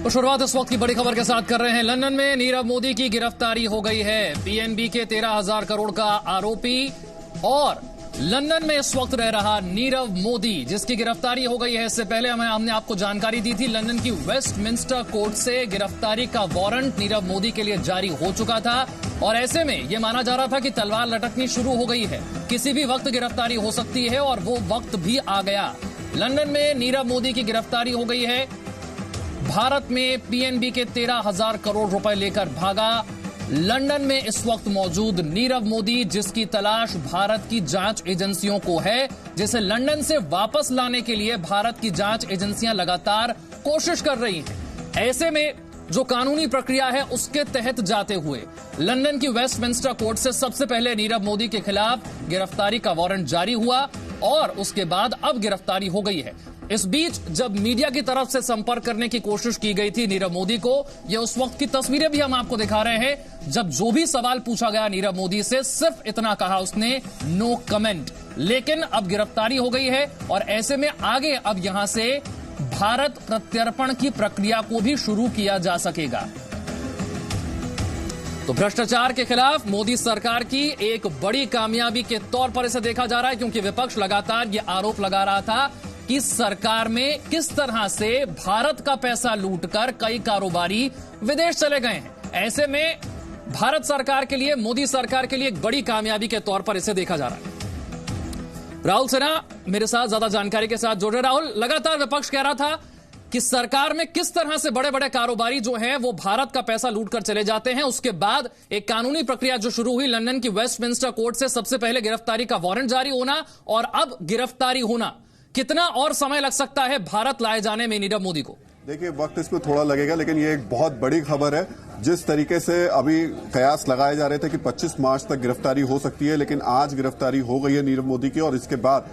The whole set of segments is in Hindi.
तो शुरुआत इस वक्त की बड़ी खबर के साथ कर रहे हैं। लंदन में नीरव मोदी की गिरफ्तारी हो गई है। पीएनबी के 13,000 करोड़ का आरोपी और लंदन में इस वक्त रह रहा नीरव मोदी, जिसकी गिरफ्तारी हो गई है। इससे पहले हमने आपको जानकारी दी थी, लंदन की वेस्टमिंस्टर कोर्ट से गिरफ्तारी का वारंट नीरव मोदी के लिए जारी हो चुका था और ऐसे में यह माना जा रहा था कि तलवार लटकनी शुरू हो गई है, किसी भी वक्त गिरफ्तारी हो सकती है और वो वक्त भी आ गया। लंदन में नीरव मोदी की गिरफ्तारी हो गई है। भारत में पीएनबी के 13,000 करोड़ रुपए लेकर भागा लंदन में इस वक्त मौजूद नीरव मोदी, जिसकी तलाश भारत की जांच एजेंसियों को है, जिसे लंदन से वापस लाने के लिए भारत की जांच एजेंसियां लगातार कोशिश कर रही हैं। ऐसे में जो कानूनी प्रक्रिया है उसके तहत जाते हुए लंदन की वेस्टमिंस्टर कोर्ट से सबसे पहले नीरव मोदी के खिलाफ गिरफ्तारी का वारंट जारी हुआ और उसके बाद अब गिरफ्तारी हो गई है। इस बीच जब मीडिया की तरफ से संपर्क करने की कोशिश की गई थी नीरव मोदी को, ये उस वक्त की तस्वीरें भी हम आपको दिखा रहे हैं, जब जो भी सवाल पूछा गया नीरव मोदी से सिर्फ इतना कहा उसने, नो कमेंट। लेकिन अब गिरफ्तारी हो गई है और ऐसे में आगे अब यहां से भारत प्रत्यर्पण की प्रक्रिया को भी शुरू किया जा सकेगा। तो भ्रष्टाचार के खिलाफ मोदी सरकार की एक बड़ी कामयाबी के तौर पर इसे देखा जा रहा है, क्योंकि विपक्ष लगातार ये आरोप लगा रहा था कि सरकार में किस तरह से भारत का पैसा लूटकर कई कारोबारी विदेश चले गए हैं। ऐसे में भारत सरकार के लिए, मोदी सरकार के लिए एक बड़ी कामयाबी के तौर पर इसे देखा जा रहा है। राहुल सिन्हा मेरे साथ ज्यादा जानकारी के साथ जुड़ रहे। राहुल, लगातार विपक्ष कह रहा था कि सरकार में किस तरह से बड़े बड़े कारोबारी जो हैं वो भारत का पैसा लूटकर चले जाते हैं। उसके बाद एक कानूनी प्रक्रिया जो शुरू हुई, लंदन की वेस्टमिंस्टर कोर्ट से सबसे पहले गिरफ्तारी का वारंट जारी होना और अब गिरफ्तारी होना, कितना और समय लग सकता है भारत लाए जाने में नीरव मोदी को? देखिए, वक्त इसमें थोड़ा लगेगा, लेकिन ये एक बहुत बड़ी खबर है। जिस तरीके से अभी कयास लगाए जा रहे थे कि 25 मार्च तक गिरफ्तारी हो सकती है, लेकिन आज गिरफ्तारी हो गई है नीरव मोदी की और इसके बाद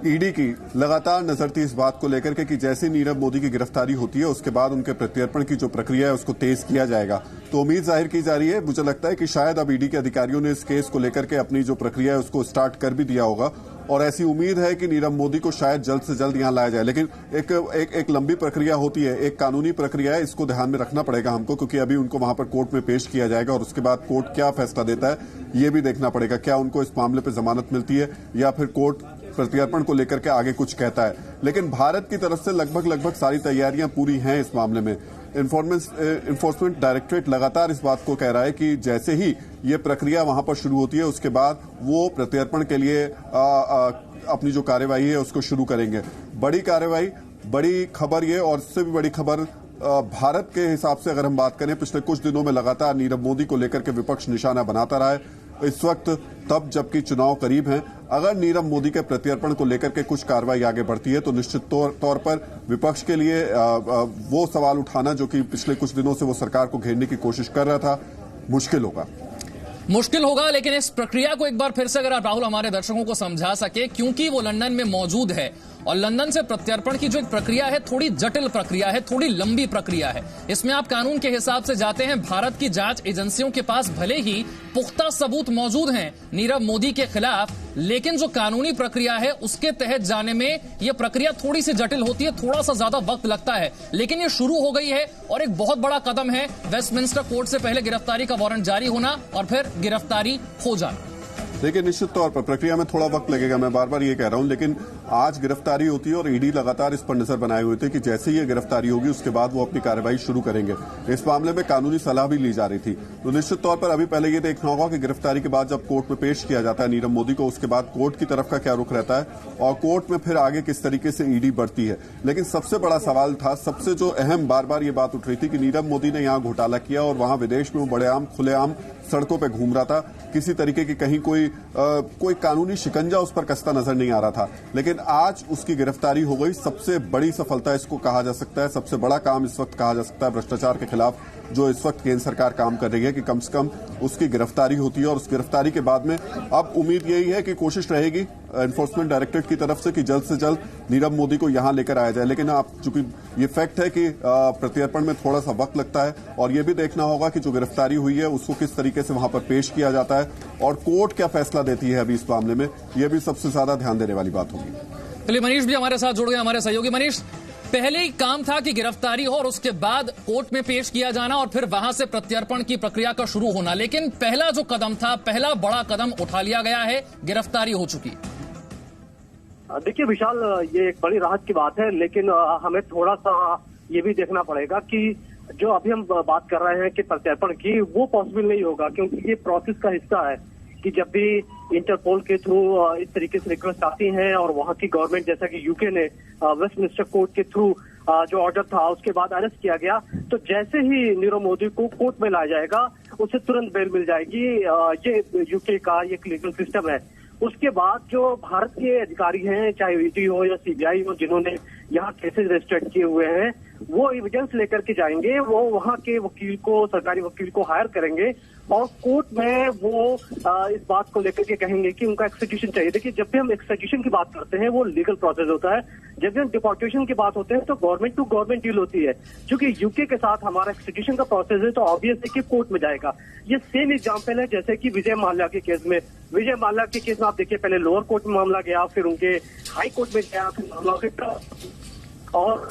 ईडी की लगातार नजर थी इस बात को लेकर के कि जैसे नीरव मोदी की गिरफ्तारी होती है उसके बाद उनके प्रत्यर्पण की जो प्रक्रिया है उसको तेज किया जाएगा। तो उम्मीद जाहिर की जा रही है, मुझे लगता है कि शायद अब ईडी के अधिकारियों ने इस केस को लेकर के अपनी जो प्रक्रिया है उसको स्टार्ट कर भी दिया होगा और ऐसी उम्मीद है कि नीरव मोदी को शायद जल्द से जल्द यहां लाया जाए। लेकिन एक लंबी प्रक्रिया होती है, एक कानूनी प्रक्रिया है, इसको ध्यान में रखना पड़ेगा हमको, क्योंकि अभी उनको वहां पर कोर्ट में पेश किया जाएगा और उसके बाद कोर्ट क्या फैसला देता है ये भी देखना पड़ेगा। क्या उनको इस मामले पर जमानत मिलती है या फिर कोर्ट प्रत्यर्पण को लेकर के आगे कुछ कहता है। लेकिन भारत की तरफ से लगभग सारी तैयारियां पूरी हैं इस मामले में। इन्फोर्समेंट डायरेक्टरेट लगातार इस बात को कह रहा है कि जैसे ही ये प्रक्रिया वहां पर शुरू होती है उसके बाद वो प्रत्यर्पण के लिए अपनी जो कार्यवाही है उसको शुरू करेंगे। बड़ी कार्यवाही, बड़ी खबर ये, और इससे भी बड़ी खबर भारत के हिसाब से अगर हम बात करें, पिछले कुछ दिनों में लगातार नीरव मोदी को लेकर के विपक्ष निशाना बनाता रहा है। इस वक्त तब जबकि चुनाव करीब हैं, अगर नीरव मोदी के प्रत्यर्पण को लेकर के कुछ कार्रवाई आगे बढ़ती है तो निश्चित तौर पर विपक्ष के लिए वो सवाल उठाना जो कि पिछले कुछ दिनों से वो सरकार को घेरने की कोशिश कर रहा था, मुश्किल होगा। लेकिन इस प्रक्रिया को एक बार फिर से अगर आप राहुल हमारे दर्शकों को समझा सके, क्योंकि वो लंदन में मौजूद है और लंदन से प्रत्यर्पण की जो एक प्रक्रिया है थोड़ी जटिल प्रक्रिया है, थोड़ी लंबी प्रक्रिया है। इसमें आप कानून के हिसाब से जाते हैं, भारत की जांच एजेंसियों के पास भले ही पुख्ता सबूत मौजूद हैं नीरव मोदी के खिलाफ, लेकिन जो कानूनी प्रक्रिया है उसके तहत जाने में यह प्रक्रिया थोड़ी सी जटिल होती है, थोड़ा सा ज्यादा वक्त लगता है। लेकिन ये शुरू हो गई है और एक बहुत बड़ा कदम है वेस्टमिंस्टर कोर्ट से पहले गिरफ्तारी का वारंट जारी होना और फिर गिरफ्तारी हो जाना। देखिए, निश्चित तौर पर प्रक्रिया में थोड़ा वक्त लगेगा, मैं बार बार ये कह रहा हूं, लेकिन आज गिरफ्तारी होती है और ईडी लगातार इस पर नजर बनाए हुए थे कि जैसे ही ये गिरफ्तारी होगी उसके बाद वो अपनी कार्रवाई शुरू करेंगे। इस मामले में कानूनी सलाह भी ली जा रही थी। तो निश्चित तौर पर अभी पहले ये देखना होगा कि गिरफ्तारी के बाद जब कोर्ट में पेश किया जाता है नीरव मोदी को, उसके बाद कोर्ट की तरफ का क्या रुख रहता है और कोर्ट में फिर आगे किस तरीके से ईडी बढ़ती है। लेकिन सबसे बड़ा सवाल था, सबसे जो अहम बार बार ये बात उठ रही थी कि नीरव मोदी ने यहां घोटाला किया और वहां विदेश में वो बड़ेआम खुलेआम सड़कों पर घूम रहा था, किसी तरीके की कहीं कोई कानूनी शिकंजा उस पर कसता नजर नहीं आ रहा था। लेकिन आज उसकी गिरफ्तारी हो गई, सबसे बड़ी सफलता इसको कहा जा सकता है, सबसे बड़ा काम इस वक्त कहा जा सकता है भ्रष्टाचार के खिलाफ जो इस वक्त केंद्र सरकार काम कर रही है कि कम से कम उसकी गिरफ्तारी होती है। और उस गिरफ्तारी के बाद में अब उम्मीद यही है कि कोशिश रहेगी एनफोर्समेंट डायरेक्टरेट की तरफ से कि जल्द से जल्द नीरव मोदी को यहां लेकर आया जाए। लेकिन आप चूंकि ये फैक्ट है कि प्रत्यर्पण में थोड़ा सा वक्त लगता है और ये भी देखना होगा कि जो गिरफ्तारी हुई है उसको किस तरीके से वहां पर पेश किया जाता है और कोर्ट क्या फैसला देती है अभी इस मामले में, यह भी सबसे ज्यादा ध्यान देने वाली बात होगी। चलिए, मनीष भी हमारे साथ जुड़ गए, हमारे सहयोगी। मनीष, पहले ही काम था कि गिरफ्तारी हो और उसके बाद कोर्ट में पेश किया जाना और फिर वहां से प्रत्यर्पण की प्रक्रिया का शुरू होना, लेकिन पहला जो कदम था, पहला बड़ा कदम उठा लिया गया है, गिरफ्तारी हो चुकी है। देखिए विशाल, ये एक बड़ी राहत की बात है, लेकिन हमें थोड़ा सा ये भी देखना पड़ेगा कि जो अभी हम बात कर रहे हैं कि प्रत्यर्पण की, वो पॉसिबल नहीं होगा, क्योंकि ये प्रोसेस का हिस्सा है कि जब भी इंटरपोल के थ्रू इस तरीके से रिक्वेस्ट आती हैं और वहां की गवर्नमेंट, जैसा कि यूके ने वेस्टमिनिस्टर कोर्ट के थ्रू जो ऑर्डर था उसके बाद अरेस्ट किया गया, तो जैसे ही नीरव मोदी को कोर्ट में लाया जाएगा उसे तुरंत बेल मिल जाएगी। ये यूके का एक लीगल सिस्टम है। उसके बाद जो भारत के अधिकारी हैं, चाहे ईडी हो या सीबीआई हो, जिन्होंने यहाँ केसेस रजिस्टर्ड किए हुए हैं, वो एविडेंस लेकर के जाएंगे, वो वहाँ के वकील को, सरकारी वकील को हायर करेंगे और कोर्ट में वो इस बात को लेकर के कहेंगे कि उनका एक्सट्रेडिशन चाहिए। देखिए, जब भी हम एक्सट्रेडिशन की बात करते हैं वो लीगल प्रोसेस होता है, जब भी हम डिपोर्टेशन की बात होते हैं तो गवर्नमेंट टू गवर्नमेंट डील होती है। क्योंकि यूके के साथ हमारा एक्सट्रेडिशन का प्रोसेस है तो ऑब्वियस है कि कोर्ट में जाएगा। ये सेम एग्जाम्पल है जैसे कि विजय माल्या के केस में। विजय माल्या के केस में आप देखिए, पहले लोअर कोर्ट में मामला गया, फिर उनके हाई कोर्ट में गया, फिर मामला और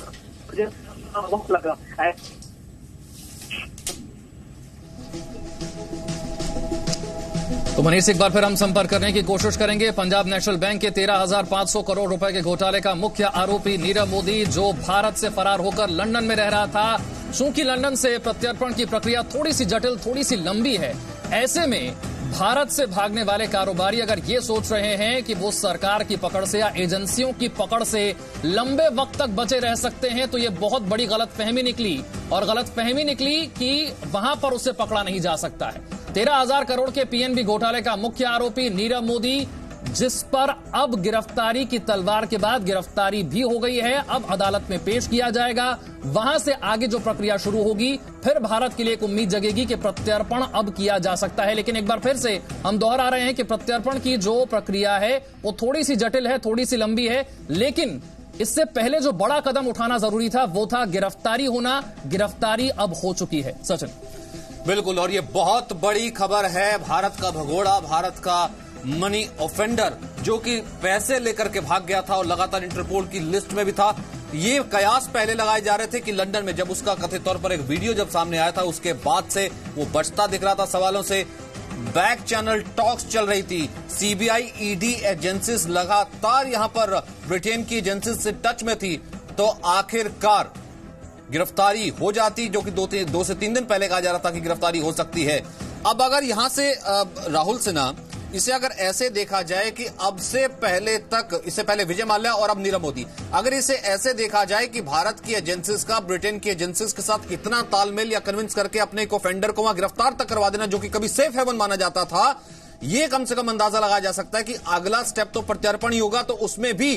वक्त लगा। तो मनीष, एक बार फिर हम संपर्क करने की कोशिश करेंगे। पंजाब नेशनल बैंक के 13,500 करोड़ रुपए के घोटाले का मुख्य आरोपी नीरव मोदी, जो भारत से फरार होकर लंदन में रह रहा था। चूंकि लंदन से प्रत्यर्पण की प्रक्रिया थोड़ी सी जटिल, थोड़ी सी लंबी है, ऐसे में भारत से भागने वाले कारोबारी अगर ये सोच रहे हैं कि वो सरकार की पकड़ से या एजेंसियों की पकड़ से लंबे वक्त तक बचे रह सकते हैं, तो ये बहुत बड़ी गलतफहमी निकली। और गलतफहमी निकली कि वहां पर उसे पकड़ा नहीं जा सकता है। 13,000 करोड़ के पीएनबी घोटाले का मुख्य आरोपी नीरव मोदी, जिस पर अब गिरफ्तारी की तलवार के बाद गिरफ्तारी भी हो गई है, अब अदालत में पेश किया जाएगा। वहां से आगे जो प्रक्रिया शुरू होगी, फिर भारत के लिए एक उम्मीद जगेगी कि प्रत्यर्पण अब किया जा सकता है। लेकिन एक बार फिर से हम दोहरा रहे हैं कि प्रत्यर्पण की जो प्रक्रिया है वो थोड़ी सी जटिल है, थोड़ी सी लंबी है, लेकिन इससे पहले जो बड़ा कदम उठाना जरूरी था वो था गिरफ्तारी होना। गिरफ्तारी अब हो चुकी है। सचिन। बिल्कुल, और ये बहुत बड़ी खबर है। भारत का भगोड़ा, भारत का मनी ऑफेंडर, जो कि पैसे लेकर के भाग गया था और लगातार इंटरपोल की लिस्ट में भी था। ये कयास पहले लगाए जा रहे थे कि लंदन में जब उसका कथित तौर पर एक वीडियो जब सामने आया था, उसके बाद से वो बचता दिख रहा था सवालों से। बैक चैनल टॉक्स चल रही थी। सीबीआई, ईडी एजेंसीज लगातार यहां पर ब्रिटेन की एजेंसीज से टच में थी, तो आखिरकार गिरफ्तारी हो जाती, जो कि दो से तीन दिन पहले कहा जा रहा था कि गिरफ्तारी हो सकती है। अब अगर यहां से राहुल सिन्हा, इसे अगर ऐसे देखा जाए कि अब से पहले तक, इससे पहले विजय माल्या और अब नीरव मोदी, अगर इसे ऐसे देखा जाए कि भारत की एजेंसीज का ब्रिटेन की एजेंसीज के साथ इतना तालमेल या कन्विंस करके अपने एक ऑफेंडर को वहां गिरफ्तार तक करवा देना, जो कि कभी सेफ हेवन माना जाता था, ये कम से कम अंदाजा लगाया जा सकता है कि अगला स्टेप तो प्रत्यर्पण ही होगा, तो उसमें भी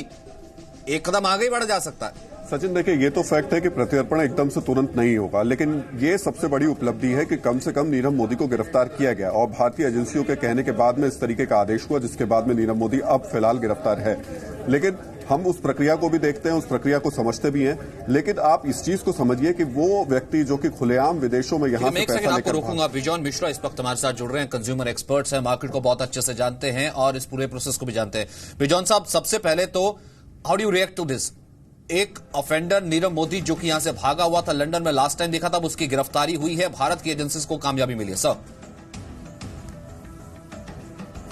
एक कदम आगे बढ़ जा सकता है। सचिन, देखिए, ये तो फैक्ट है कि प्रत्यर्पण एकदम से तुरंत नहीं होगा, लेकिन ये सबसे बड़ी उपलब्धि है कि कम से कम नीरव मोदी को गिरफ्तार किया गया और भारतीय एजेंसियों के कहने के बाद में इस तरीके का आदेश हुआ, जिसके बाद में नीरव मोदी अब फिलहाल गिरफ्तार है। लेकिन हम उस प्रक्रिया को भी देखते हैं, उस प्रक्रिया को समझते भी हैं, लेकिन आप इस चीज को समझिए कि वो व्यक्ति जो कि खुलेआम विदेशों में यहां से पैसा लेकर, रोकूंगा। विजॉन मिश्रा इस वक्त हमारे साथ जुड़ रहे हैं, कंज्यूमर एक्सपर्ट्स हैं, मार्केट को बहुत अच्छे से जानते हैं और इस पूरे प्रोसेस को भी जानते हैं। विजॉन साहब, सबसे पहले तो how do you react to this? एक ऑफेंडर नीरव मोदी, जो कि यहां से भागा हुआ था, लंदन में लास्ट टाइम देखा था, उसकी गिरफ्तारी हुई है, भारत की एजेंसीज को कामयाबी मिली है। सर,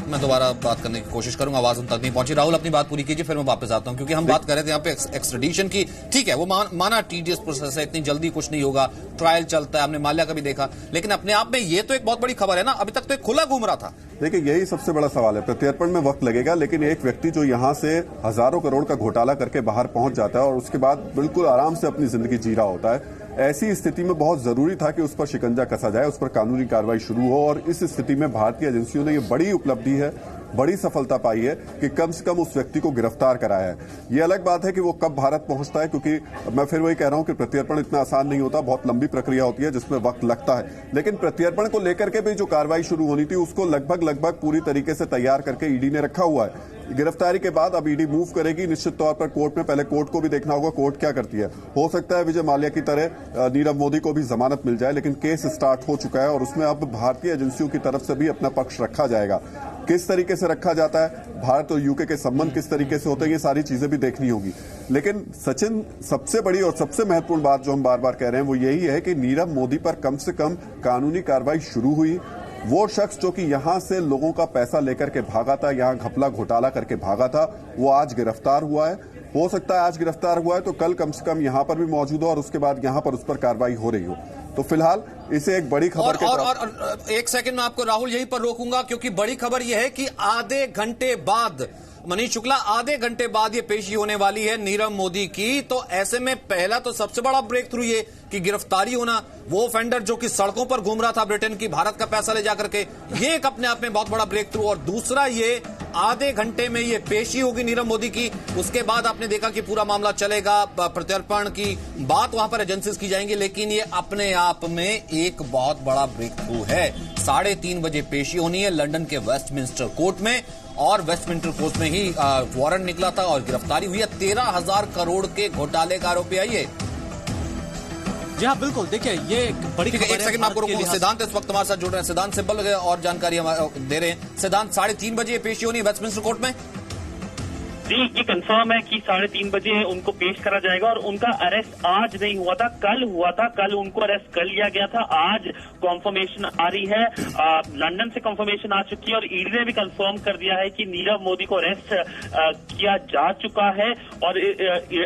मैं दोबारा बात करने की कोशिश करूंगा, आवाज उन तक नहीं पहुंची। राहुल, अपनी बात पूरी कीजिए, फिर मैं वापस आता हूं, क्योंकि हम बात कर रहे थे यहाँ पे एक्सट्रेडिशन की। ठीक है, वो माना टीडियस प्रोसेस है, इतनी जल्दी कुछ नहीं होगा, ट्रायल चलता है, हमने माल्या का भी देखा, लेकिन अपने आप में ये तो एक बहुत बड़ी खबर है ना। अभी तक तो एक खुला घूम रहा था। देखिए, यही सबसे बड़ा सवाल है। प्रत्यर्पण में वक्त लगेगा, लेकिन एक व्यक्ति जो यहां से हजारों करोड़ का घोटाला करके बाहर पहुंच जाता है और उसके बाद बिल्कुल आराम से अपनी जिंदगी जी रहा होता है, ऐसी स्थिति में बहुत जरूरी था कि उस पर शिकंजा कसा जाए, उस पर कानूनी कार्रवाई शुरू हो। और इस स्थिति में भारतीय एजेंसियों ने ये बड़ी उपलब्धि है, बड़ी सफलता पाई है कि कम से कम उस व्यक्ति को गिरफ्तार कराया है। ये अलग बात है कि वो कब भारत पहुंचता है, क्योंकि मैं फिर वही कह रहा हूं कि प्रत्यर्पण इतना आसान नहीं होता, बहुत लंबी प्रक्रिया होती है जिसमें वक्त लगता है। लेकिन प्रत्यर्पण को लेकर के भी जो कार्रवाई शुरू होनी थी, उसको लगभग पूरी तरीके से तैयार करके ईडी ने रखा हुआ है। गिरफ्तारी के बाद अब ईडी मूव करेगी निश्चित तौर पर कोर्ट में। पहले कोर्ट को भी देखना होगा कोर्ट क्या करती है। हो सकता है विजय माल्या की तरह नीरव मोदी को भी जमानत मिल जाए, लेकिन केस स्टार्ट हो चुका है और उसमें अब भारतीय एजेंसियों की तरफ से भी अपना पक्ष रखा जाएगा। किस तरीके से रखा जाता है, भारत और यूके के संबंध किस तरीके से होते हैं, ये सारी चीजें भी देखनी होगी। लेकिन सचिन, सबसे बड़ी और सबसे महत्वपूर्ण बात जो हम बार बार कह रहे हैं वो यही है कि नीरव मोदी पर कम से कम कानूनी कार्रवाई शुरू हुई। वो शख्स जो कि यहां से लोगों का पैसा लेकर के भागा था, यहां घपला घोटाला करके भागा था, वो आज गिरफ्तार हुआ है। हो सकता है आज गिरफ्तार हुआ है तो कल कम से कम यहां पर भी मौजूद हो और उसके बाद यहां पर उस पर कार्रवाई हो रही हो। तो फिलहाल इसे एक बड़ी खबर के और एक सेकंड में आपको राहुल यहीं पर रोकूंगा, क्योंकि बड़ी खबर यह है कि आधे घंटे बाद मनीष शुक्ला, आधे घंटे बाद ये पेशी होने वाली है नीरव मोदी की। तो ऐसे में पहला तो सबसे बड़ा ब्रेक थ्रू ये कि गिरफ्तारी होना, वो ऑफेंडर जो कि सड़कों पर घूम रहा था ब्रिटेन की, भारत का पैसा ले जाकर के, ये एक अपने आप में बहुत बड़ा ब्रेक थ्रू। और दूसरा ये आधे घंटे में ये पेशी होगी नीरव मोदी की। उसके बाद आपने देखा कि पूरा मामला चलेगा, प्रत्यर्पण की बात वहां पर एजेंसीज की जाएंगी, लेकिन ये अपने आप में एक बहुत बड़ा ब्रेक थ्रू है। 3:30 बजे पेशी होनी है लंदन के वेस्टमिंस्टर कोर्ट में, और वेस्टमिंस्टर कोर्ट में ही वारंट निकला था और गिरफ्तारी हुई है। 13,000 करोड़ के घोटाले का आरोपी है ये। जी हाँ, बिल्कुल। देखिए, ये एक बड़ी खबर है। एक सेकंड में आपको रोकूंगा। सिद्धांत इस वक्त हमारे साथ जुड़ रहे हैं। सिद्धांत, सिंपल और जानकारी दे रहे हैं। सिद्धांत, 3:30 बजे पेशी होनी है वेस्टमिंस्टर कोर्ट में। जी, ये कंफर्म है कि 3:30 बजे उनको पेश करा जाएगा और उनका अरेस्ट आज नहीं हुआ था, कल हुआ था। कल उनको अरेस्ट कर लिया गया था। आज कॉन्फर्मेशन आ रही है, लंदन से कॉन्फर्मेशन आ चुकी है और ईडी ने भी कंफर्म कर दिया है कि नीरव मोदी को अरेस्ट किया जा चुका है और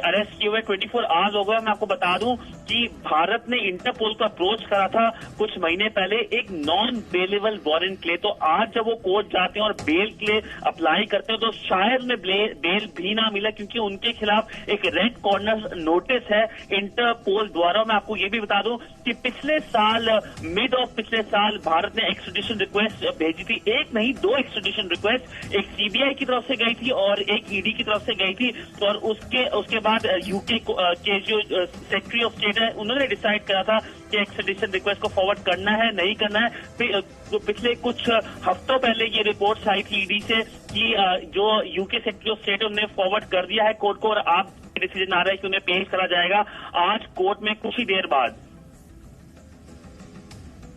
अरेस्ट किए हुए 24 आवर्स हो गए। मैं आपको बता दूं कि भारत ने इंटरपोल को अप्रोच करा था कुछ महीने पहले एक नॉन बेलेबल वारंट के लिए। तो आज जब वो कोर्ट जाते हैं और बेल के लिए अप्लाई करते हैं तो शायद उन्हें बेल भी ना मिला, क्योंकि उनके खिलाफ एक रेड कॉर्नर नोटिस है इंटरपोल द्वारा। मैं आपको ये भी बता दूं कि पिछले साल, मिड ऑफ पिछले साल, भारत ने एक्सट्रेडिशन रिक्वेस्ट भेजी थी। एक नहीं, 2 एक्सट्रेडिशन रिक्वेस्ट, एक सीबीआई की तरफ से गई थी और एक ईडी की तरफ से गई थी। और उसके बाद यूके के जो सेक्रेटरी ऑफ स्टेट है, उन्होंने डिसाइड करा था कि एक्सट्रेडिशन रिक्वेस्ट को फॉरवर्ड करना है नहीं करना है। तो पिछले कुछ हफ्तों पहले ये रिपोर्ट्स आई थी ईडी से कि जो यूके सेक्रेटरी ऑफ स्टेट उन्होंने फॉरवर्ड कर दिया है कोर्ट को और आप डिसीजन आ रहा है कि उन्हें पेश करा जाएगा आज कोर्ट में कुछ ही देर बाद।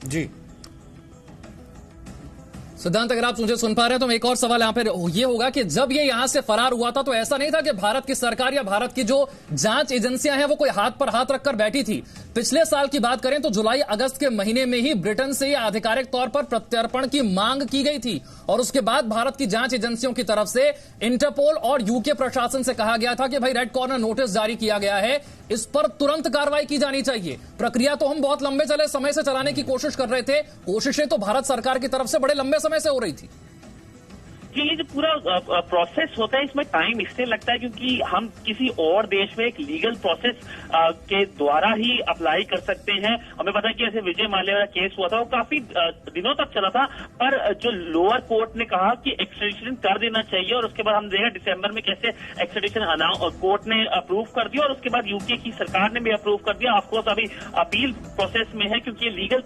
जी सिद्धांत, अगर आप मुझे सुन पा रहे हैं तो एक और सवाल यहां पर यह होगा कि जब ये यहां से फरार हुआ था तो ऐसा नहीं था कि भारत की सरकार या भारत की जो जांच एजेंसियां हैं वो कोई हाथ पर हाथ रखकर बैठी थी। पिछले साल की बात करें तो जुलाई अगस्त के महीने में ही ब्रिटेन से आधिकारिक तौर पर प्रत्यर्पण की मांग की गई थी और उसके बाद भारत की जांच एजेंसियों की तरफ से इंटरपोल और यूके प्रशासन से कहा गया था कि भाई रेड कॉर्नर नोटिस जारी किया गया है, इस पर तुरंत कार्रवाई की जानी चाहिए। प्रक्रिया तो हम बहुत लंबे समय से चलाने की कोशिश कर रहे थे, कोशिशें तो भारत सरकार की तरफ से बड़े लंबे समय से हो रही थी। कि ये जो पूरा प्रोसेस होता है इसमें टाइम इसलिए लगता है क्योंकि हम किसी और देश में एक लीगल प्रोसेस के द्वारा ही अप्लाई कर सकते हैं। हमें पता है कि ऐसे विजय माल्या का केस हुआ था, वो काफी दिनों तक चला था, पर जो लोअर कोर्ट ने कहा कि एक्सट्रेडिशन कर देना चाहिए और उसके बाद हम देखा दिसंबर में कैसे एक्सट्रेडिशन कोर्ट ने अप्रूव कर दिया और उसके बाद यूके की सरकार ने भी अप्रूव कर दिया। ऑफकोर्स अभी अपील प्रोसेस में है क्योंकि ये लीगल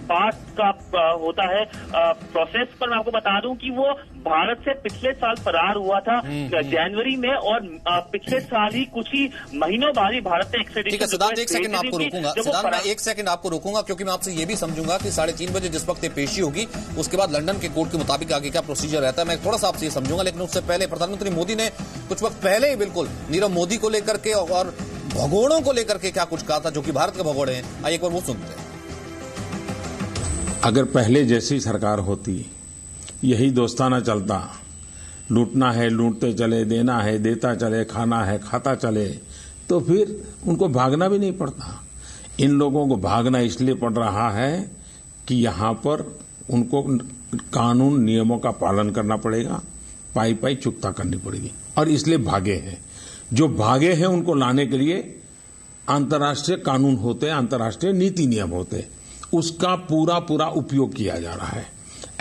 पार्ट का होता है प्रोसेस। पर मैं आपको बता दूं कि वो भारत से पिछले साल फरार हुआ था जनवरी में और पिछले साल ही कुछ ही महीनों बाद ही भारत ने एक्सट्रेडिशन। ठीक है सिद्धांत, एक सेकंड आपको रोकूंगा। सिद्धांत, मैं एक सेकंड आपको रोकूंगा क्योंकि मैं आपसे ये भी समझूंगा कि 3:30 बजे जिस वक्त पेशी होगी उसके बाद लंदन के कोर्ट के मुताबिक आगे क्या प्रोसीजर रहता है, मैं थोड़ा सा आपसे ये समझूंगा। लेकिन उससे पहले प्रधानमंत्री मोदी ने कुछ वक्त पहले ही बिल्कुल नीरव मोदी को लेकर के और भगोड़ों को लेकर के क्या कुछ कहा था जो कि भारत के भगोड़े हैं, आइए एक बार वो सुनते हैं। अगर पहले जैसी सरकार होती, यही दोस्ताना चलता, लूटना है लूटते चले, देना है देता चले, खाना है खाता चले, तो फिर उनको भागना भी नहीं पड़ता। इन लोगों को भागना इसलिए पड़ रहा है कि यहां पर उनको कानून नियमों का पालन करना पड़ेगा, पाई पाई चुकता करनी पड़ेगी और इसलिए भागे हैं। जो भागे हैं उनको लाने के लिए अंतर्राष्ट्रीय कानून होते हैं, अंतर्राष्ट्रीय नीति नियम होते हैं, उसका पूरा उपयोग किया जा रहा है।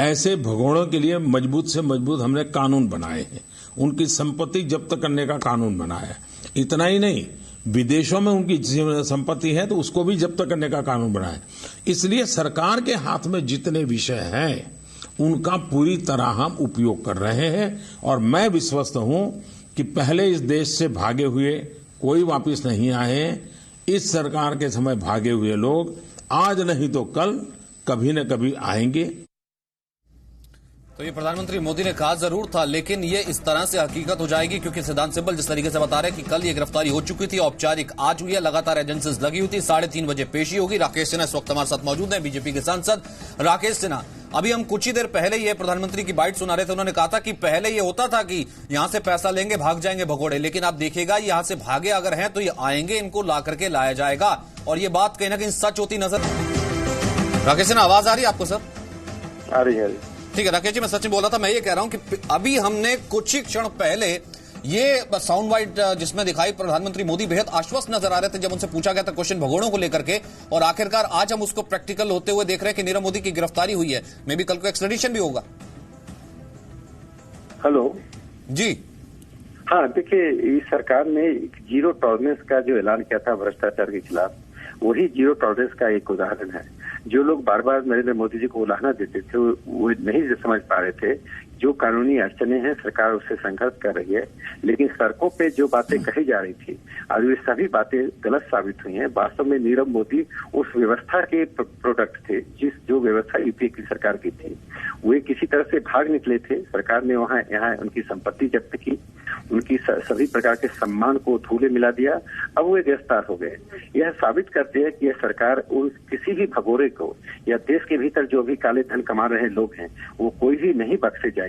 ऐसे भगोड़ों के लिए मजबूत से मजबूत हमने कानून बनाए हैं, उनकी संपत्ति जब्त करने का कानून बनाया है। इतना ही नहीं, विदेशों में उनकी संपत्ति है तो उसको भी जब्त करने का कानून बनाया है। इसलिए सरकार के हाथ में जितने विषय हैं उनका पूरी तरह हम उपयोग कर रहे हैं और मैं विश्वस्त हूं कि पहले इस देश से भागे हुए कोई वापस नहीं आए। इस सरकार के समय भागे हुए लोग आज नहीं तो कल कभी न कभी आएंगे। तो ये प्रधानमंत्री मोदी ने कहा जरूर था, लेकिन ये इस तरह से हकीकत हो जाएगी क्योंकि सिद्धांत सिब्बल जिस तरीके से बता रहे हैं कि कल ये गिरफ्तारी हो चुकी थी, औपचारिक आज हुई है, लगातार एजेंसीज लगी हुई थी, 3:30 बजे पेशी होगी। राकेश सिन्हा इस वक्त हमारे साथ मौजूद हैं, बीजेपी के सांसद राकेश सिन्हा। अभी हम कुछ ही देर पहले ये प्रधानमंत्री की बाइट सुना रहे थे, उन्होंने कहा था कि पहले ये होता था कि यहां से पैसा लेंगे भाग जाएंगे भगोड़े, लेकिन आप देखिएगा यहां से भागे अगर हैं तो ये आएंगे, इनको ला करके लाया जाएगा। और ये बात कहीं ना कहीं सच होती नजर। राकेश सिन्हा, आवाज आ रही है आपको सर? आ रही है। ठीक है राकेश जी, मैं सच में बोल रहा था, मैं ये कह रहा हूं कि अभी हमने कुछ ही क्षण पहले ये साउंड बाइट जिसमें दिखाई प्रधानमंत्री मोदी बेहद आश्वस्त नजर आ रहे थे जब उनसे पूछा गया था क्वेश्चन भगोड़ों को लेकर के, और आखिरकार आज हम उसको प्रैक्टिकल होते हुए देख रहे हैं कि नीरव मोदी की गिरफ्तारी हुई है। मे बी कल को एक्सट्रेडिशन भी होगा। हेलो जी। हाँ, देखिए, इस सरकार ने जीरो टॉलरेंस का जो ऐलान किया था भ्रष्टाचार के खिलाफ, वही जीरो टॉलरेंस का एक उदाहरण है। जो लोग बार बार नरेंद्र मोदी जी को उलाहना देते थे वो नहीं समझ पा रहे थे जो कानूनी अड़चने हैं, सरकार उससे संघर्ष कर रही है, लेकिन सड़कों पे जो बातें कही जा रही थी आज वे सभी बातें गलत साबित हुई हैं। वास्तव में नीरव मोदी उस व्यवस्था के प्रोडक्ट थे जो व्यवस्था यूपीए की सरकार की थी। वे किसी तरह से भाग निकले थे, सरकार ने वहां यहाँ उनकी संपत्ति जब्त की, उनकी सभी प्रकार के सम्मान को धूले मिला दिया, अब वे गिरफ्तार हो गए। यह साबित करते हैं कि यह सरकार उस किसी भी भगोड़े को या देश के भीतर जो भी काले धन कमा रहे लोग हैं वो कोई भी नहीं बख्शे जाएंगे।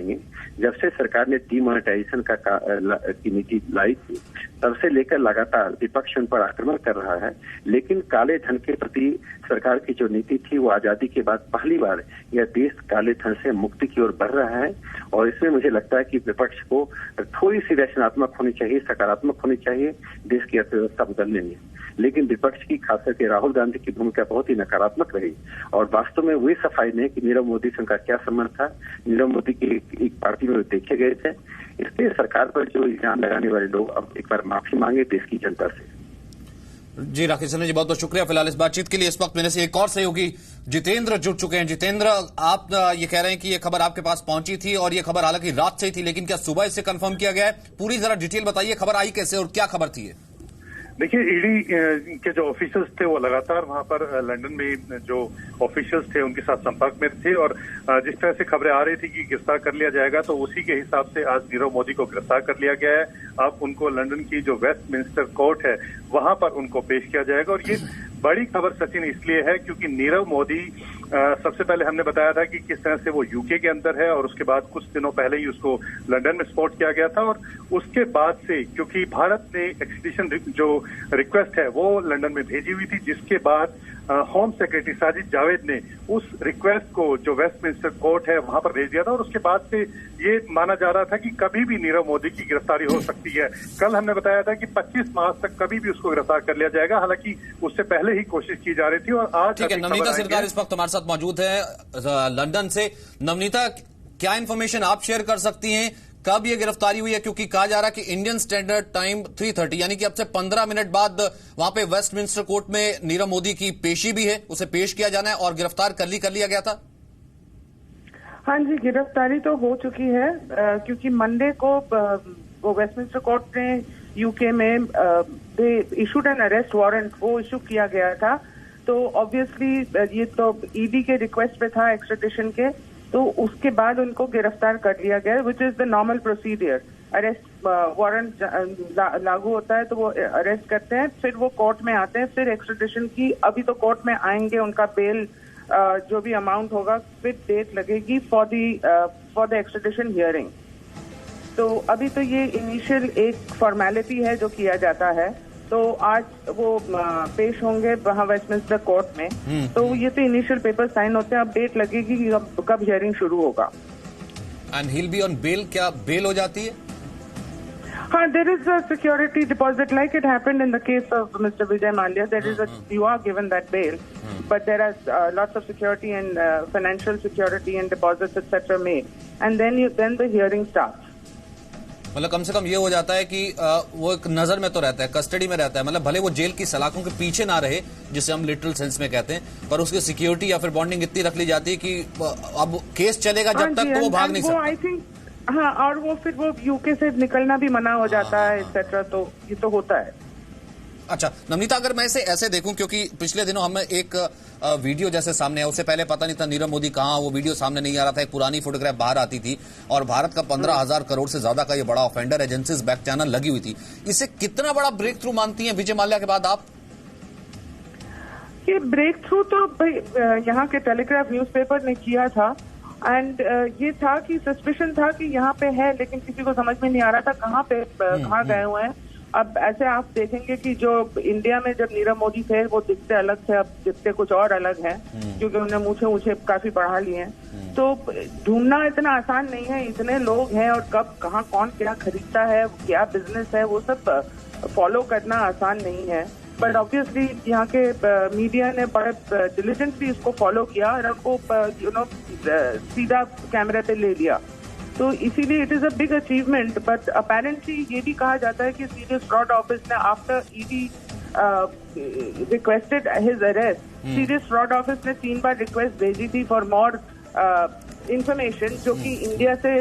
जब से सरकार ने डीमोनेटाइजेशन की नीति लाई थी तब से लेकर लगातार विपक्ष उन पर आक्रमण कर रहा है, लेकिन काले धन के प्रति सरकार की जो नीति थी वो आजादी के बाद पहली बार यह देश काले धन से मुक्ति की ओर बढ़ रहा है। और इसमें मुझे लगता है कि विपक्ष को थोड़ी सी रचनात्मक होनी चाहिए, सकारात्मक होनी चाहिए देश की अर्थव्यवस्था बदलने में। लेकिन विपक्ष की खास करके राहुल गांधी की भूमिका बहुत ही नकारात्मक रही और वास्तव में वे सफाई ने कि नीरव मोदी से उनका क्या संबंध था। नीरव मोदी की एक पार्टी में देखे गए थे, इसलिए सरकार पर जो इल्जाम लगाने वाले लोग अब एक बार माफी मांगे देश की जनता से। जी राकेश सिन्हा जी, बहुत बहुत शुक्रिया फिलहाल इस बातचीत के लिए। इस वक्त मेरे से एक और सहयोगी जितेंद्र जुड़ चुके हैं। जितेंद्र, आप ये कह रहे हैं कि ये खबर आपके पास पहुंची थी और ये खबर हालांकि रात से ही थी, लेकिन क्या सुबह इसे कंफर्म किया गया है? पूरी जरा डिटेल बताइए, खबर आई कैसे और क्या खबर थी? देखिए, ईडी के जो ऑफिसर्स थे वो लगातार वहां पर लंदन में जो ऑफिशियल्स थे उनके साथ संपर्क में थे और जिस तरह से खबरें आ रही थी कि गिरफ्तार कर लिया जाएगा तो उसी के हिसाब से आज नीरव मोदी को गिरफ्तार कर लिया गया है। अब उनको लंदन की जो वेस्टमिंस्टर कोर्ट है वहां पर उनको पेश किया जाएगा। और ये बड़ी खबर सचिन इसलिए है क्योंकि नीरव मोदी सबसे पहले हमने बताया था कि किस तरह से वो यूके के अंदर है और उसके बाद कुछ दिनों पहले ही उसको लंदन में स्पॉट किया गया था। और उसके बाद से क्योंकि भारत ने एक्सट्रेडिशन जो रिक्वेस्ट है वो लंदन में भेजी हुई थी, जिसके बाद होम सेक्रेटरी साजिद जावेद ने उस रिक्वेस्ट को जो वेस्टमिंस्टर कोर्ट है वहां पर भेज दिया था और उसके बाद से ये माना जा रहा था कि कभी भी नीरव मोदी की गिरफ्तारी हो सकती है। कल हमने बताया था कि 25 मार्च तक कभी भी उसको गिरफ्तार कर लिया जाएगा, हालांकि उससे पहले ही कोशिश की जा रही थी। और आज ठीक है, नवनीता सरकार इस वक्त हमारे साथ मौजूद है लंदन से। नवनीता, क्या इन्फॉर्मेशन आप शेयर कर सकती हैं, कब ये गिरफ्तारी हुई है? क्योंकि कहा जा रहा है कि इंडियन स्टैंडर्ड टाइम 3:30 यानी कि अब से 15 मिनट बाद वहां पे वेस्टमिंस्टर कोर्ट में नीरव मोदी की पेशी भी है, उसे पेश किया जाना है और गिरफ्तार कर लिया गया था। हाँ जी, गिरफ्तारी तो हो चुकी है क्योंकि मंडे को वो वेस्टमिंस्टर कोर्ट ने यूके में दे इशूड एन अरेस्ट वारंट, वो इशू किया गया था। तो ऑब्वियसली ये तो ईडी के रिक्वेस्ट पे था एक्सट्रेडिशन के, तो उसके बाद उनको गिरफ्तार कर लिया गया, which is the normal procedure. Arrest warrant लागू होता है तो वो अरेस्ट करते हैं, फिर वो कोर्ट में आते हैं, फिर एक्सट्रेडिशन की अभी तो कोर्ट में आएंगे, उनका बेल जो भी अमाउंट होगा फिर डेट लगेगी फॉर द एक्सट्रेडिशन हियरिंग। तो अभी तो ये इनिशियल एक फॉर्मेलिटी है जो किया जाता है। तो आज वो पेश होंगे वहां वेस्टमिंस्टर कोर्ट में, तो ये तो इनिशियल पेपर साइन होते हैं, अब डेट लगेगी कि कब हियरिंग शुरू होगा। And he will be on bail, क्या बेल हो जाती है? हाँ, there is a security deposit like it happened in the case of mister Vijay Mallya. There is you are given that bail, but there are lots of security and financial security and deposits etc. made, and then the hearing starts. मतलब कम से कम ये हो जाता है कि वो एक नजर में तो रहता है, कस्टडी में रहता है, मतलब भले वो जेल की सलाखों के पीछे ना रहे जिसे हम लिटरल सेंस में कहते हैं, पर उसकी सिक्योरिटी या फिर बॉन्डिंग इतनी रख ली जाती है कि अब केस चलेगा जब तक तो वो भाग नहीं सकता। आई थिंक हाँ, और वो फिर वो यूके से निकलना भी मना हो जाता है एक्सेट्रा, तो ये तो होता है। अच्छा नवनीता, अगर मैं इसे ऐसे देखूं, क्योंकि पिछले दिनों हमें एक वीडियो जैसे सामने है, उससे पहले पता नहीं था नीरव मोदी कहाँ, वो वीडियो सामने नहीं आ रहा था, एक पुरानी फोटोग्राफ बाहर आती थी और भारत का 15,000 करोड़ से ज्यादा का ये बड़ा ऑफेंडर एजेंसीज बैक चैनल लगी हुई थी। इसे कितना बड़ा ब्रेक थ्रू मानती हैं विजय माल्या के बाद आप? ये ब्रेक थ्रू तो भाई यहाँ के टेलीग्राफ न्यूज़पेपर ने किया था, एंड ये था कि सस्पिशन था कि यहाँ पे है, लेकिन किसी को समझ में नहीं आ रहा था कहाँ गए हुए हैं। अब ऐसे आप देखेंगे कि जो इंडिया में जब नीरव मोदी थे वो दिखते अलग थे, अब दिखते कुछ और अलग हैं, क्योंकि उन्हें मूछे काफी बढ़ा लिए हैं। तो ढूंढना इतना आसान नहीं है, इतने लोग हैं और कब कहाँ कौन क्या खरीदता है, क्या बिजनेस है, वो सब फॉलो करना आसान नहीं है। बट ऑब्वियसली यहाँ के मीडिया ने बड़े डिलिजेंटली इसको फॉलो किया और उसको सीधा कैमरे पे ले लिया, तो इसीलिए it is a big achievement. But apparently ये भी कहा जाता है कि सीरियस फ्रॉड ऑफिस ने after ED requested his arrest, serious fraud office ने 3 बार रिक्वेस्ट भेजी थी फॉर मोर इंफॉर्मेशन, जो कि इंडिया से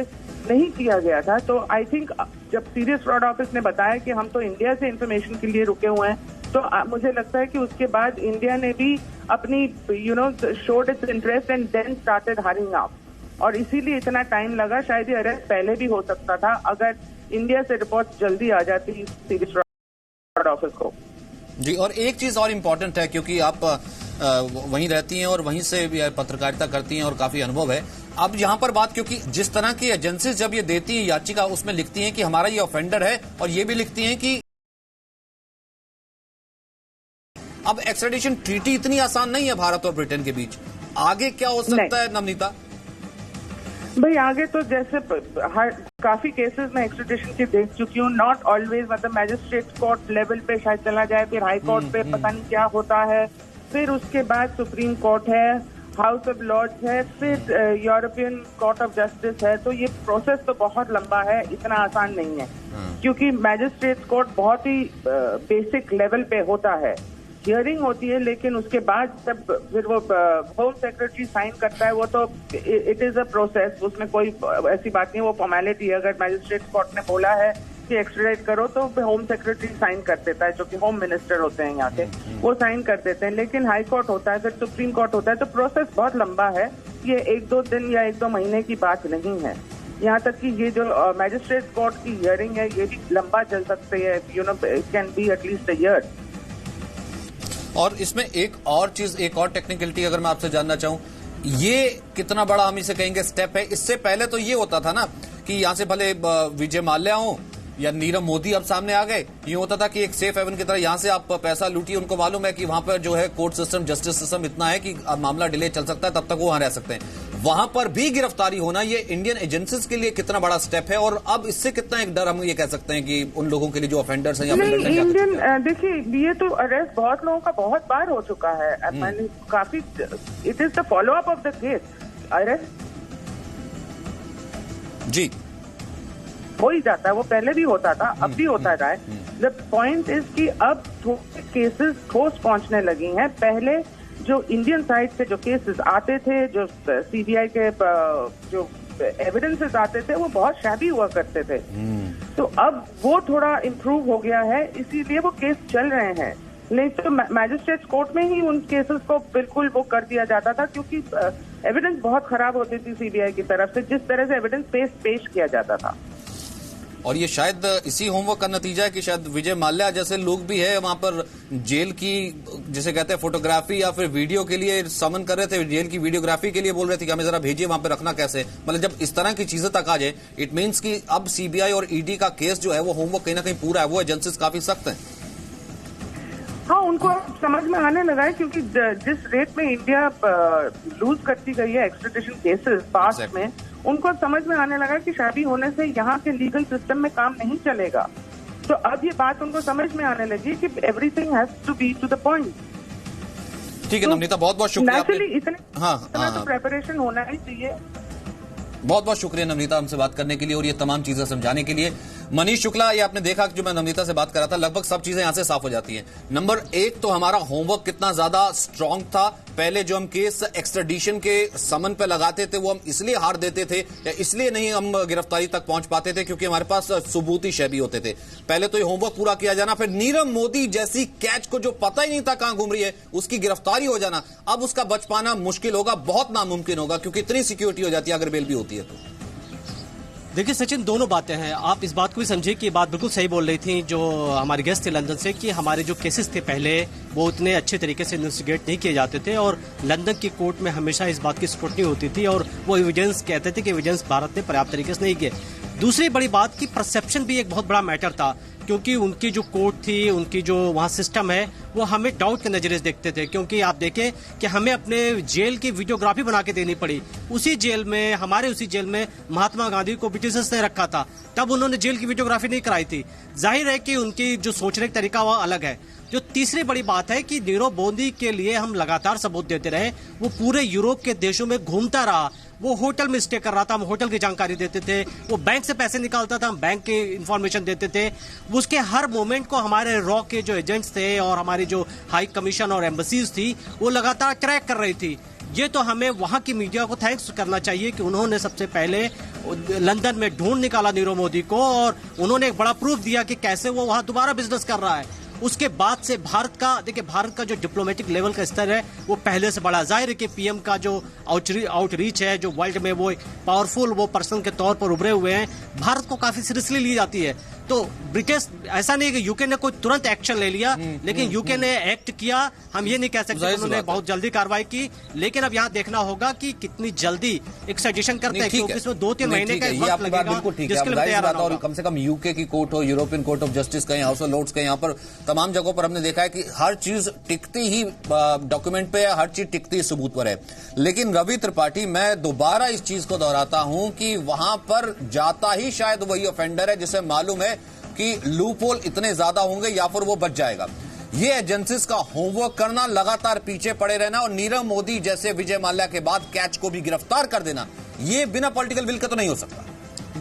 नहीं किया गया था। तो आई थिंक जब सीरियस फ्रॉड ऑफिस ने बताया कि हम तो इंडिया से इंफॉर्मेशन के लिए रुके हुए हैं, तो मुझे लगता है कि उसके बाद इंडिया ने भी अपनी showed its interest and then started hiring out, और इसीलिए इतना टाइम लगा। शायद ये अरेस्ट पहले भी हो सकता था अगर इंडिया से रिपोर्ट जल्दी आ जाती सीरियस फ्रॉड ऑफिस को। जी, और एक चीज और इम्पोर्टेंट है, क्योंकि आप वहीं रहती हैं और वहीं से भी पत्रकारिता करती हैं और काफी अनुभव है। अब यहाँ पर बात, क्योंकि जिस तरह की एजेंसीज जब ये देती है याचिका, उसमें लिखती हैं कि हमारा ये ऑफेंडर है, और ये भी लिखती हैं कि अब एक्स्ट्रेडिशन ट्रीटी इतनी आसान नहीं है भारत और ब्रिटेन के बीच। आगे क्या हो सकता है नवनीता? भाई आगे तो जैसे काफी केसेस में एक्स्ट्रेडिशन की देख चुकी हूँ, नॉट ऑलवेज, मतलब मैजिस्ट्रेट कोर्ट लेवल पे शायद चला जाए, फिर हाई कोर्ट पे पता नहीं क्या होता है, फिर उसके बाद सुप्रीम कोर्ट है, हाउस ऑफ लॉर्ड्स है, फिर यूरोपियन कोर्ट ऑफ जस्टिस है। तो ये प्रोसेस तो बहुत लंबा है, इतना आसान नहीं है, क्योंकि मैजिस्ट्रेट कोर्ट बहुत ही बेसिक लेवल पे होता है, हियरिंग होती है, लेकिन उसके बाद जब फिर वो होम सेक्रेटरी साइन करता है, वो तो इट इज अ प्रोसेस, उसमें कोई ऐसी बात नहीं, वो फॉर्मेलिटी है। अगर मैजिस्ट्रेट कोर्ट ने बोला है कि एक्स्ट्रेडिट करो तो होम सेक्रेटरी साइन कर देता है, जो कि होम मिनिस्टर होते हैं यहाँ के, वो साइन कर देते हैं। लेकिन हाई कोर्ट होता है, फिर सुप्रीम कोर्ट होता है, तो प्रोसेस बहुत लंबा है। ये 1-2 दिन या 1-2 महीने की बात नहीं है। यहाँ तक कि ये जो मैजिस्ट्रेट कोर्ट की हियरिंग है, ये भी लंबा चल सकती है, it can be at least a year. और इसमें एक और चीज, एक और टेक्निकलिटी अगर मैं आपसे जानना चाहूं, ये कितना बड़ा हम इसे कहेंगे स्टेप है? इससे पहले तो ये होता था ना कि यहां से भले विजय माल्या हो या नीरव मोदी अब सामने आ गए, ये होता था कि एक सेफ हेवन की तरह यहां से आप पैसा लूटिए। उनको मालूम है कि वहां पर जो है कोर्ट सिस्टम, जस्टिस सिस्टम इतना है कि मामला डिले चल सकता है, तब तक वो वहां रह सकते हैं। वहां पर भी गिरफ्तारी होना ये इंडियन एजेंसीज के लिए कितना बड़ा स्टेप है, और अब इससे कितना एक डर हम ये कह सकते हैं कि उन लोगों के लिए जो ऑफेंडर्स हैं या इंडियन, देखिए ये तो अरेस्ट बहुत लोगों का बहुत बार हो चुका है, मैंने काफी, it is the follow up of the case, arrest जी हो ही जाता है, वो पहले भी होता था, अब भी होता है। द पॉइंट इज कि अब थोड़े केसेस ठोस पहुंचने लगी हैं। पहले जो इंडियन साइड से जो केसेस आते थे, जो सीबीआई के जो एविडेंसेस आते थे, वो बहुत शैबी हुआ करते थे, तो अब वो थोड़ा इम्प्रूव हो गया है, इसीलिए वो केस चल रहे हैं। नहीं तो मैजिस्ट्रेट कोर्ट में ही उन केसेस को बिल्कुल वो कर दिया जाता था, क्योंकि एविडेंस बहुत खराब होती थी सीबीआई की तरफ से, जिस तरह से एविडेंस पेश किया जाता था। और ये शायद इसी होमवर्क का नतीजा है कि शायद विजय माल्या जैसे लोग भी है वहां पर जेल की, जिसे कहते हैं फोटोग्राफी या फिर वीडियो के लिए समन कर रहे थे, जेल की वीडियोग्राफी के लिए बोल रहे थे कि हमें जरा भेजिए, वहां पर रखना कैसे। मतलब जब इस तरह की चीजें तक आ जाए, इट मीन्स कि अब सीबीआई और ईडी का केस जो है वो होमवर्क कहीं ना कहीं पूरा है, वो एजेंसीज काफी सख्त हैं। हाँ, उनको समझ में आने लगा है, क्योंकि जिस रेट में इंडिया लूज करती गई है एक्स्ट्रेडिशन केसेस पास्ट में, उनको समझ में आने लगा कि शादी होने से यहाँ के लीगल सिस्टम में काम नहीं चलेगा। तो अब ये बात उनको समझ में आने लगी कि everything has to be to the point. ठीक है नवनीता, बहुत बहुत शुक्रिया। इतना तो प्रेपरेशन होना ही चाहिए। बहुत बहुत शुक्रिया नवनीता हमसे बात करने के लिए और ये तमाम चीजें समझाने के लिए। मनीष शुक्ला, ये आपने देखा कि जो मैं नवनीता से बात कर रहा था, लगभग सब चीजें यहां से साफ हो जाती हैं। नंबर एक तो हमारा होमवर्क कितना ज्यादा स्ट्रांग था। पहले जो हम केस एक्स्ट्राडिशन के समन पे लगाते थे वो हम इसलिए हार देते थे या इसलिए नहीं हम गिरफ्तारी तक पहुंच पाते थे क्योंकि हमारे पास सबूती शय भी होते थे। पहले तो ये होमवर्क पूरा किया जाना, फिर नीरव मोदी जैसी कैच को जो पता ही नहीं था कहां घूम रही है उसकी गिरफ्तारी हो जाना। अब उसका बच पाना मुश्किल होगा, बहुत नामुमकिन होगा, क्योंकि इतनी सिक्योरिटी हो जाती है अगर बेल भी होती है तो। देखिए सचिन, दोनों बातें हैं। आप इस बात को भी समझिए कि ये बात बिल्कुल सही बोल रही थी जो हमारे गेस्ट थे लंदन से, कि हमारे जो केसेस थे पहले वो उतने अच्छे तरीके से इन्वेस्टिगेट नहीं किए जाते थे और लंदन की कोर्ट में हमेशा इस बात की स्क्रूटनी होती थी और वो एविडेंस कहते थे कि एविडेंस भारत ने पर्याप्त तरीके से नहीं किए। दूसरी बड़ी बात की परसेप्शन भी एक बहुत बड़ा मैटर था, क्योंकि उनकी जो कोर्ट थी, उनकी जो वहाँ सिस्टम है, वो हमें डाउट के नजरिए से देखते थे। क्योंकि आप देखें कि हमें अपने जेल की वीडियोग्राफी बना के देनी पड़ी। उसी जेल में, हमारे उसी जेल में महात्मा गांधी को ब्रिटिशर्स ने रखा था, तब उन्होंने जेल की वीडियोग्राफी नहीं कराई थी। जाहिर है कि उनकी जो सोचने का तरीका वह अलग है। जो तीसरी बड़ी बात है कि नीरव मोदी के लिए हम लगातार सबूत देते रहे। वो पूरे यूरोप के देशों में घूमता रहा, वो होटल में स्टे कर रहा था, हम होटल की जानकारी देते थे, वो बैंक से पैसे निकालता था, हम बैंक की इंफॉर्मेशन देते थे। उसके हर मोमेंट को हमारे रॉ के जो एजेंट्स थे और हमारी जो हाई कमीशन और एम्बेसीज थी वो लगातार ट्रैक कर रही थी। ये तो हमें वहां की मीडिया को थैंक्स करना चाहिए कि उन्होंने सबसे पहले लंदन में ढूंढ निकाला नीरव मोदी को और उन्होंने एक बड़ा प्रूफ दिया कि कैसे वो वहां दोबारा बिजनेस कर रहा है। उसके बाद से भारत का जो डिप्लोमेटिक लेवल का स्तर है वो पहले से बड़ा। जाहिर है कि पीएम का जो आउटरीच है, जो वर्ल्ड में वो पावरफुल वो पर्सन के तौर पर उभरे हुए हैं, भारत को काफी सीरियसली ली जाती है। तो ब्रिटिश, ऐसा नहीं कि यूके ने कोई तुरंत एक्शन ले लिया, लेकिन यूके ने एक्ट किया। हम ये नहीं कह सकते उन्होंने बहुत जल्दी कार्रवाई की, लेकिन अब यहाँ देखना होगा कि कितनी जल्दी एक्स्ट्राडिशन करते हैं, क्योंकि इसमें 2-3 महीने का वक्त लगेगा, जिसके लिए तैयार रहना होगा। कम से कम यूके की कोर्ट हो, यूरोपियन कोर्ट ऑफ जस्टिस कहीं, हाउस ऑफ लॉर्ड्स कहीं, यहाँ पर तमाम जगहों पर हमने देखा है कि हर चीज टिकती ही डॉक्यूमेंट पे है, हर चीज टिकती ही सबूत पर है। लेकिन रवि त्रिपाठी, मैं दोबारा इस चीज को दोहराता हूं कि वहां पर जाता ही शायद वही ऑफेंडर है जिसे मालूम है कि लूपहोल इतने ज्यादा होंगे या फिर वो बच जाएगा। ये एजेंसीज का होमवर्क करना, लगातार पीछे पड़े रहना और नीरव मोदी जैसे विजय माल्या के बाद कैच को भी गिरफ्तार कर देना, ये बिना पॉलिटिकल विल के तो नहीं हो सकता।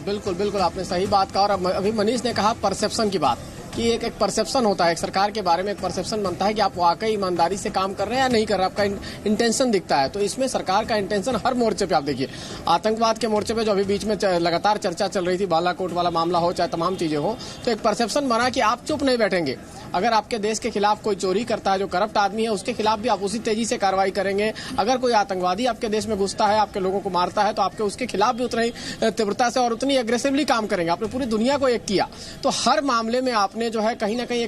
बिल्कुल बिल्कुल, आपने सही बात कहा। और अभी मनीष ने कहा परसेप्शन की बात, कि एक परसेप्शन होता है, एक सरकार के बारे में एक परसेप्शन बनता है कि आप वाकई ईमानदारी से काम कर रहे हैं या नहीं कर रहे, आपका इंटेंशन दिखता है। तो इसमें सरकार का इंटेंशन हर मोर्चे पे, आप देखिए आतंकवाद के मोर्चे पे जो अभी बीच में लगातार चर्चा चल रही थी, बालाकोट वाला मामला हो चाहे तमाम चीजें हो, तो एक परसेप्शन बना कि आप चुप नहीं बैठेंगे। अगर आपके देश के खिलाफ कोई चोरी करता है, जो करप्ट आदमी है, उसके खिलाफ भी आप उसी तेजी से कार्रवाई करेंगे। अगर कोई आतंकवादी आपके देश में घुसता है, आपके लोगों को मारता है, तो आपके उसके खिलाफ भी उतनी तीव्रता से और उतनी एग्रेसिवली काम करेंगे। आपने पूरी दुनिया को एक किया। तो हर मामले में आपने जो है कहीं ना कहीं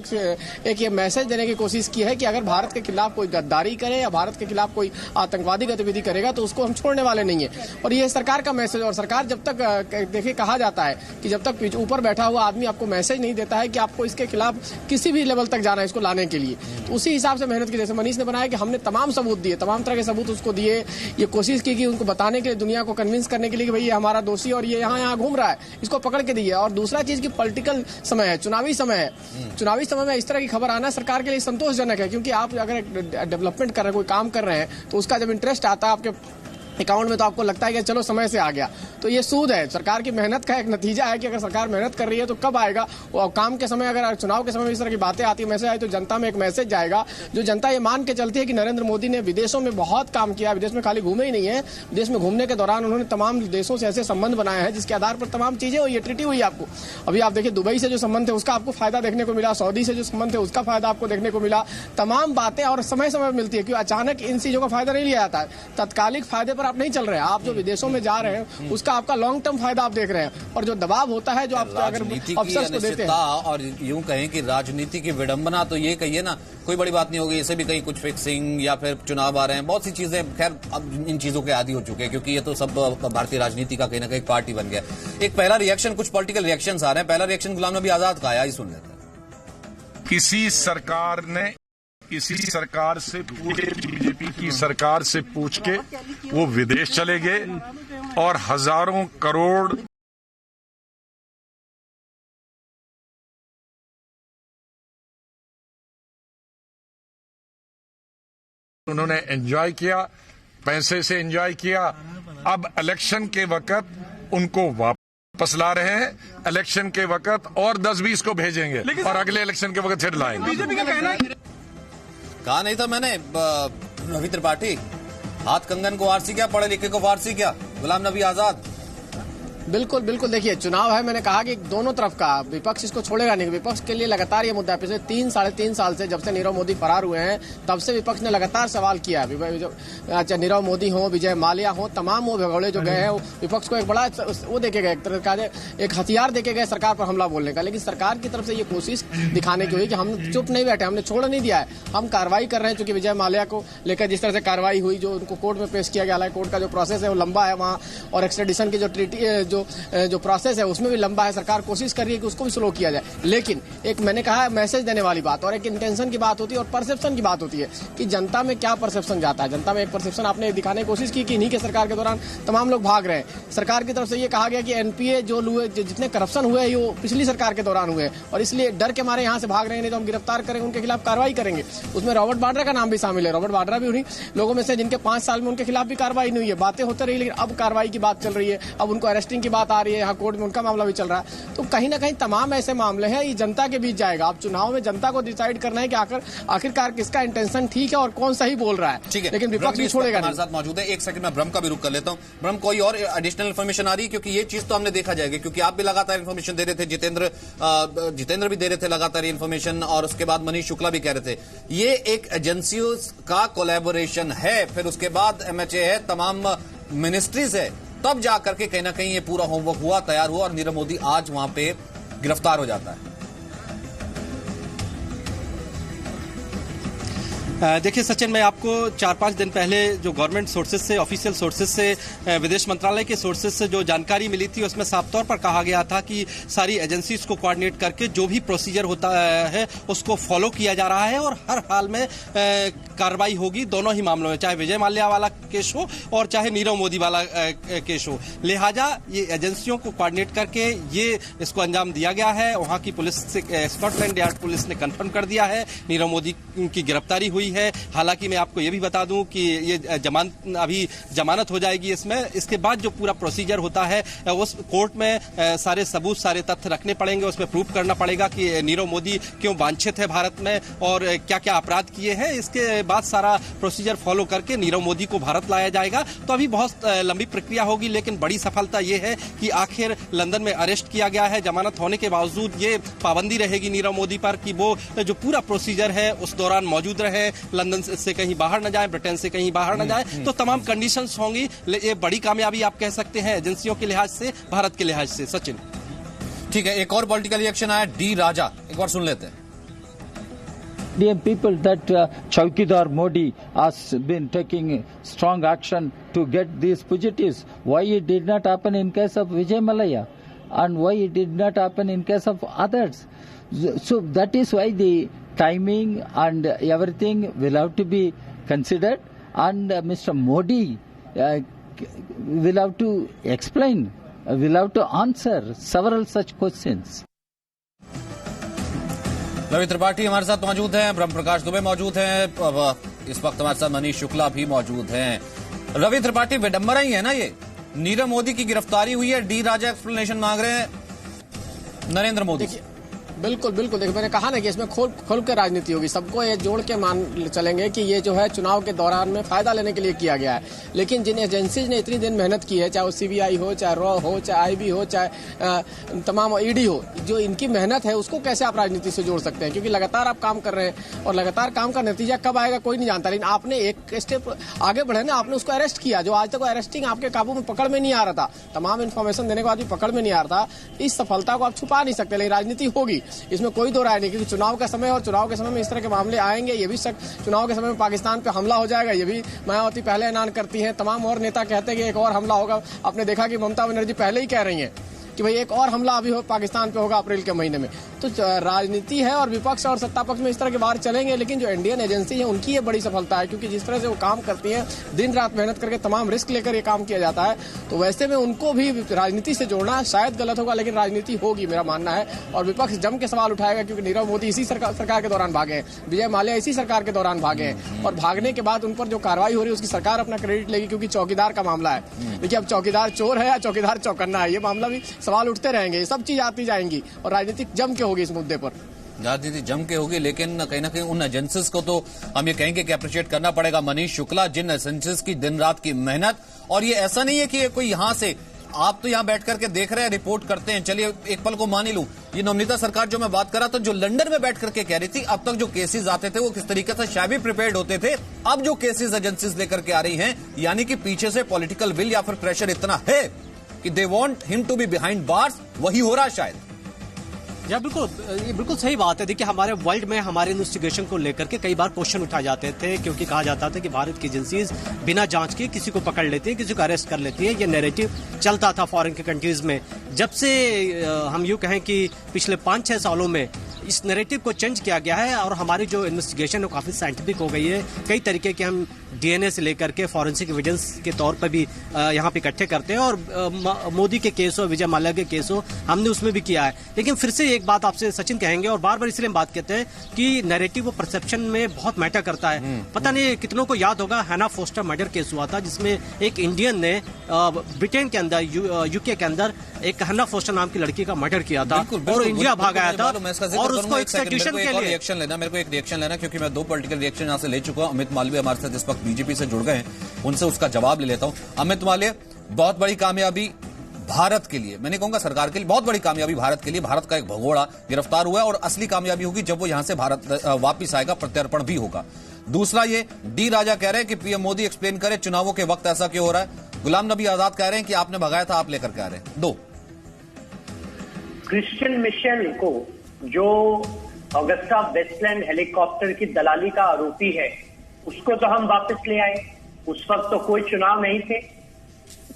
एक ये मैसेज देने की कोशिश की है कि अगर भारत के खिलाफ कोई गद्दारी करे या भारत के खिलाफ कोई आतंकवादी गतिविधि करेगा तो उसको हम छोड़ने वाले नहीं है। और ये सरकार का मैसेज। और सरकार जब तक, देखिए कहा जाता है कि जब तक ऊपर बैठा हुआ आदमी आपको मैसेज नहीं देता है कि आपको इसके खिलाफ किसी भी लेवल तक जाना है इसको लाने के लिए, तो उसी हिसाब से मेहनत की। जैसे मनीष ने बनाया कि हमने तमाम सबूत दिए, तमाम तरह के सबूत उसको दिए, ये कोशिश की कि उनको बताने के लिए, दुनिया को कन्विंस करने के लिए कि भाई ये हमारा दोषी और ये यहाँ घूम रहा है, इसको पकड़ के दिए। और दूसरा चीज की पॉलिटिकल समय है, चुनावी समय है। चुनावी समय में इस तरह की खबर आना सरकार के लिए संतोषजनक है, क्योंकि आप अगर डेवलपमेंट कर रहे हैं, कोई काम कर रहे हैं, तो उसका जब इंटरेस्ट आता है आपके अकाउंट में तो आपको लगता है कि चलो समय से आ गया। तो ये सूद है, सरकार की मेहनत का एक नतीजा है कि अगर सरकार मेहनत कर रही है तो कब आएगा। और काम के समय, अगर चुनाव के समय में इस तरह की बातें आती है, मैसेज आए, तो जनता में एक मैसेज जाएगा, जो जनता ये मान के चलती है कि नरेंद्र मोदी ने विदेशों में बहुत काम किया। विदेश में खाली घूमे ही नहीं है, विदेश में घूमने के दौरान उन्होंने तमाम देशों से ऐसे संबंध बनाए हैं जिसके आधार पर तमाम चीजें हुई है, ट्रीटी हुई आपको। अभी आप देखिए दुबई से जो संबंध थे उसका आपको फायदा देखने को मिला, सऊदी से जो संबंध थे उसका फायदा आपको देखने को मिला। तमाम बातें और समय समय मिलती है, क्योंकि अचानक इन चीजों का फायदा नहीं लिया जाता है। तत्कालिक फायदे पर आप नहीं चल रहे हैं, आप जो विदेशों में जा रहे हैं उसका आपका लॉन्ग टर्म फायदा आप देख रहे हैं। और जो दबाव होता है जो आप अगर अफसर्स को देते हैं, और यूं कहें कि राजनीति की विडंबना, तो ये कहिए ना, कोई बड़ी बात नहीं होगी। इसे भी कहीं कुछ फिक्सिंग या फिर चुनाव आ रहे हैं, बहुत सी चीजें, खैर अब इन चीजों के आदी हो चुके हैं, क्योंकि ये तो सब भारतीय राजनीति का कहीं ना कहीं पार्टी बन गया। एक पहला रिएक्शन, कुछ पॉलिटिकल रिएक्शंस आ रहे हैं। पहला रिएक्शन गुलाम नबी आजाद का आया, सुन लेते हैं। किसी सरकार ने इसी सरकार से पूरे बीजेपी की सरकार से पूछ के वो विदेश चले गए और हजारों करोड़ उन्होंने एंजॉय किया, पैसे से एंजॉय किया। अब इलेक्शन के वक्त उनको वापस वापस ला रहे हैं। इलेक्शन के वक्त और 10-20 को भेजेंगे और अगले इलेक्शन के वक्त फिर लाएंगे। बीजेपी का कहना है, कहा नहीं था मैंने रवि त्रिपाठी, हाथ कंगन को आरसी क्या, पढ़े लिखे को फारसी क्या, गुलाम नबी आजाद। बिल्कुल बिल्कुल, देखिए चुनाव है, मैंने कहा कि दोनों तरफ का, विपक्ष इसको छोड़ेगा नहीं। विपक्ष के लिए लगातार ये मुद्दा है, पिछले 3-3.5 साल से, जब से नीरव मोदी फरार हुए हैं तब से विपक्ष ने लगातार सवाल किया। चाहे नीरव मोदी हो, विजय माल्या हो, तमाम वो भगोड़े जो गए हैं, विपक्ष को एक बड़ा वो देखे गए, एक तरह का एक हथियार देके गए सरकार पर हमला बोलने का। लेकिन सरकार की तरफ से ये कोशिश दिखाने की हुई कि हम चुप नहीं बैठे, हमने छोड़ नहीं दिया है, हम कार्रवाई कर रहे हैं। चूंकि विजय माल्या को लेकर जिस तरह से कार्रवाई हुई, जो उनको कोर्ट में पेश किया गया, हालांकि कोर्ट का जो प्रोसेस है वो लंबा है वहाँ, और एक्सट्रेडिशन की जो ट्रीटी जो प्रोसेस है उसमें भी लंबा है। सरकार कोशिश कर रही है कि उसको भी स्लो किया जाए। लेकिन एक मैंने कहा मैसेज देने वाली बात और एक इंटेंशन की बात होती है और परसेप्शन की बात होती है कि जनता में क्या परसेप्शन जाता है। जनता में एक परसेप्शन आपने दिखाने की कोशिश की कि इन्हीं के सरकार के दौरान तमाम लोग भाग रहे हैं। सरकार की तरफ से ये कहा गया कि एनपीए जो जितने करप्शन हुए हैं वो पिछली सरकार के दौरान हुए हैं और इसलिए डर के मारे यहाँ से भाग रहे हैं, नहीं तो हम गिरफ्तार करेंगे, उनके खिलाफ कार्रवाई करेंगे। उसमें रॉबर्ट वाड्रा का नाम भी शामिल है। रॉबर्ट वाड्रा भी उन्हीं लोगों में से जिनके 5 साल में उनके खिलाफ भी कार्रवाई नहीं हुई है। बातें होती रही, लेकिन अब कार्रवाई की बात चल रही है, अब उनको अरेस्टिंग की बात आ रही है, यहाँ कोर्ट में उनका मामला भी चल रहा है। तो कहीं ना कहीं तमाम ऐसे मामले हैं, ये जनता के बीच जाएगा। अब चुनाव में जनता को डिसाइड करना है कि आखिरकार किसका इंटेंशन ठीक है और कौन सही बोल रहा है। ठीक है, लेकिन विपक्ष भी छोड़ेगा नहीं। हमारे साथ मौजूद है, एक सेकंड में ब्रह्म का भी रुख कर लेता हूं। ब्रह्म, कोई और एडिशनल इन्फॉर्मेशन आ रही है? क्योंकि ये चीज तो हमने देखा जाएगा, क्योंकि आप भी लगातार इन्फॉर्मेशन दे रहे थे, जितेंद्र भी दे रहे थे लगातार इन्फॉर्मेशन, और उसके बाद मनीष शुक्ला भी कह रहे थे ये एक एजेंसियों का कोलैबोरेशन है, फिर उसके बाद एमएचए है, तमाम मिनिस्ट्रीज है, तब जाकर के कहीं ना कहीं ये पूरा होमवर्क हुआ, तैयार हुआ और नीरव मोदी आज वहां पे गिरफ्तार हो जाता है। देखिए सचिन, मैं आपको 4-5 दिन पहले जो गवर्नमेंट सोर्सेज से, ऑफिशियल सोर्सेज से, विदेश मंत्रालय के सोर्सेज से जो जानकारी मिली थी उसमें साफ तौर पर कहा गया था कि सारी एजेंसीज को कोऑर्डिनेट करके जो भी प्रोसीजर होता है उसको फॉलो किया जा रहा है और हर हाल में कार्रवाई होगी दोनों ही मामलों में, चाहे विजय माल्या वाला केस हो और चाहे नीरव मोदी वाला केस हो। लिहाजा ये एजेंसियों को कोऑर्डिनेट करके ये इसको अंजाम दिया गया है। वहां की पुलिस से, स्कॉटलैंड यार्ड पुलिस ने कंफर्म कर दिया है नीरव मोदी की गिरफ्तारी हुई है। हालांकि मैं आपको ये भी बता दूं कि ये अभी जमानत हो जाएगी इसमें, इसके बाद जो पूरा प्रोसीजर होता है उस कोर्ट में सारे सबूत, सारे तथ्य रखने पड़ेंगे, उसमें प्रूफ करना पड़ेगा कि नीरव मोदी क्यों वांछित है भारत में और क्या क्या अपराध किए हैं। इसके बाद सारा प्रोसीजर फॉलो करके नीरव मोदी को भारत लाया जाएगा। तो अभी बहुत लंबी प्रक्रिया होगी, लेकिन बड़ी सफलता यह है कि आखिर लंदन में अरेस्ट किया गया है। जमानत होने के बावजूद ये पाबंदी रहेगी नीरव मोदी पर कि वो जो पूरा प्रोसीजर है उस दौरान मौजूद रहे, लंदन से कहीं बाहर न जाए, ब्रिटेन से कहीं बाहर न जाए। तो तमाम कंडीशंस होंगी। ये बड़ी कामयाबी आप कह सकते हैं एजेंसियों के लिहाज से, भारत के लिहाज से। सचिन, ठीक है, एक और पॉलिटिकल रिएक्शन आया डी राजा, एक बार सुन लेते हैं। Indian people that Chowkidar Modi has been taking strong action to get these fugitives. Why it did not happen in case of Vijay Mallya, and why it did not happen in case of others? So that is why the timing and everything will have to be considered, and Mr. Modi will have to explain, will have to answer several such questions. Ravi Tripathi हमारे साथ मौजूद हैं, ब्रह्म प्रकाश दुबे मौजूद हैं, इस वक्त हमारे साथ मनीष शुक्ला भी मौजूद हैं। रवि त्रिपाठी, विडंबना ही है ना ये, नीरव मोदी की गिरफ्तारी हुई है, डी राजा एक्सप्लेनेशन मांग रहे हैं नरेंद्र मोदी। बिल्कुल बिल्कुल, देखिए मैंने कहा ना कि इसमें खोल के राजनीति होगी। सबको ये जोड़ के मान चलेंगे कि ये जो है चुनाव के दौरान में फायदा लेने के लिए किया गया है। लेकिन जिन एजेंसीज ने इतनी दिन मेहनत की है, चाहे वो सीबीआई हो, चाहे रॉ हो, चाहे आईबी हो, चाहे तमाम ईडी हो, जो इनकी मेहनत है उसको कैसे आप राजनीति से जोड़ सकते हैं? क्योंकि लगातार आप काम कर रहे हैं और लगातार काम का नतीजा कब आएगा कोई नहीं जानता। लेकिन आपने एक स्टेप आगे बढ़े ना, आपने उसको अरेस्ट किया, जो आज तक अरेस्टिंग आपके काबू में, पकड़ में नहीं आ रहा था। तमाम इन्फॉर्मेशन देने के बाद भी पकड़ में नहीं आ रहा था। इस सफलता को आप छुपा नहीं सकते, लेकिन राजनीति होगी, इसमें कोई दो नहीं, क्योंकि चुनाव का समय और चुनाव के समय में इस तरह के मामले आएंगे। ये भी चुनाव के समय में पाकिस्तान पे हमला हो जाएगा, ये भी मायावती पहले ऐलान करती हैं, तमाम और नेता कहते हैं कि एक और हमला होगा। आपने देखा कि ममता बनर्जी पहले ही कह रही हैं कि भाई एक और हमला अभी हो पाकिस्तान पे होगा अप्रैल के महीने में। तो राजनीति है और विपक्ष और सत्ता पक्ष में इस तरह के बाहर चलेंगे, लेकिन जो इंडियन एजेंसी है उनकी ये बड़ी सफलता है, क्योंकि जिस तरह से वो काम करती है, दिन रात मेहनत करके तमाम रिस्क लेकर ये काम किया जाता है, तो वैसे में उनको भी राजनीति से जोड़ना शायद गलत होगा, लेकिन राजनीति होगी मेरा मानना है। और विपक्ष जम के सवाल उठाएगा, क्योंकि नीरव मोदी इसी सरकार के दौरान भागे हैं, विजय माल्या इसी सरकार के दौरान भागे हैं, और भागने के बाद उन पर जो कार्रवाई हो रही है उसकी सरकार अपना क्रेडिट लेगी, क्योंकि चौकीदार का मामला है। देखिए अब चौकीदार चोर है या चौकीदार चौकन्ना है, ये मामला भी सवाल उठते रहेंगे, ये सब चीज आती जाएंगी और राजनीति जम के होगी इस मुद्दे पर। राजनीति जम के होगी, लेकिन कहीं ना कहीं उन एजेंसीज को तो हम ये कहेंगे कि अप्रिशिएट करना पड़ेगा। मनीष शुक्ला, जिन एजेंसीज की दिन रात की मेहनत, और ये ऐसा नहीं है कि कोई यहां से आप तो यहां बैठ करके देख रहे हैं, रिपोर्ट करते हैं, चलिए एक पल को मान ही लूं, ये नवनीता सरकार जो मैं बात कर रहा था, जो लंदन में बैठ करके कह रही थी अब तक जो केसेस आते थे वो किस तरीके से शायद भी प्रिपेयर्ड होते थे, अब जो केसेस एजेंसीज लेकर के आ रही हैं, यानी कि पीछे से पॉलिटिकल विल या फिर प्रेशर इतना है कि they want him to be behind bars, वही हो रहा है शायद। या बिल्कुल सही बात है। देखिए हमारे वर्ल्ड में हमारे इन्वेस्टिगेशन को लेकर के कई बार क्वेश्चन उठाए जाते थे, क्योंकि कहा जाता था कि भारत की एजेंसीज बिना जांच के किसी को पकड़ लेती है, किसी को अरेस्ट कर लेती है। ये नैरेटिव चलता था फॉरेन के कंट्रीज में। जब से हम यूं कहें कि पिछले 5-6 सालों में इस नैरेटिव को चेंज किया गया है और हमारी जो इन्वेस्टिगेशन है काफी साइंटिफिक हो गई है। कई तरीके के हम डीएनए से लेकर के फॉरेंसिक एविडेंस के तौर पर भी यहाँ पे इकट्ठे करते हैं, और मोदी के केस हो, विजय माल्या के केस हो, हमने उसमें भी किया है। लेकिन फिर से एक बात आपसे सचिन कहेंगे, और बार बार इसलिए हम बात कहते हैं कि नैरेटिव और परसेप्शन में बहुत मैटर करता है। पता नहीं कितनों को याद होगा, हैना फोस्टर मर्डर केस हुआ था, जिसमें एक इंडियन ने ब्रिटेन के अंदर, यूके के अंदर एक हैना फोस्टर नाम की लड़की का मर्डर किया था और इंडिया भाग आया था, और उसको एक्सट्राडिशन के लिए रिएक्शन लेना, मेरे को एक रिएक्शन लेना, क्योंकि मैं 2 पॉलिटिकल रिएक्शन यहाँ से ले चुका हूँ। अमित मालवीय हमारे साथ इस वक्त बीजेपी से जुड़ गए हैं, उनसे उसका जवाब ले लेता हूं। अमित मालवीय, बहुत बड़ी कामयाबी भारत के लिए, मैं नहीं कहूंगा सरकार के लिए, बहुत बड़ी कामयाबी भारत के लिए, भारत का एक भगोड़ा गिरफ्तार हुआ है, और असली कामयाबी होगी जब वो यहां से भारत वापिस आएगा, प्रत्यर्पण भी होगा। दूसरा, ये डी राजा कह रहे हैं कि पीएम मोदी एक्सप्लेन करे चुनावों के वक्त ऐसा क्यों हो रहा है। गुलाम नबी आजाद कह रहे हैं कि आपने भगाया था, आप लेकर के आ रहे हैं। 2, क्रिश्चियन मिशेल को, जो ऑगस्टा वेस्टलैंड हेलीकॉप्टर की दलाली का आरोपी है, उसको तो हम वापस ले आए। उस वक्त तो कोई चुनाव नहीं थे।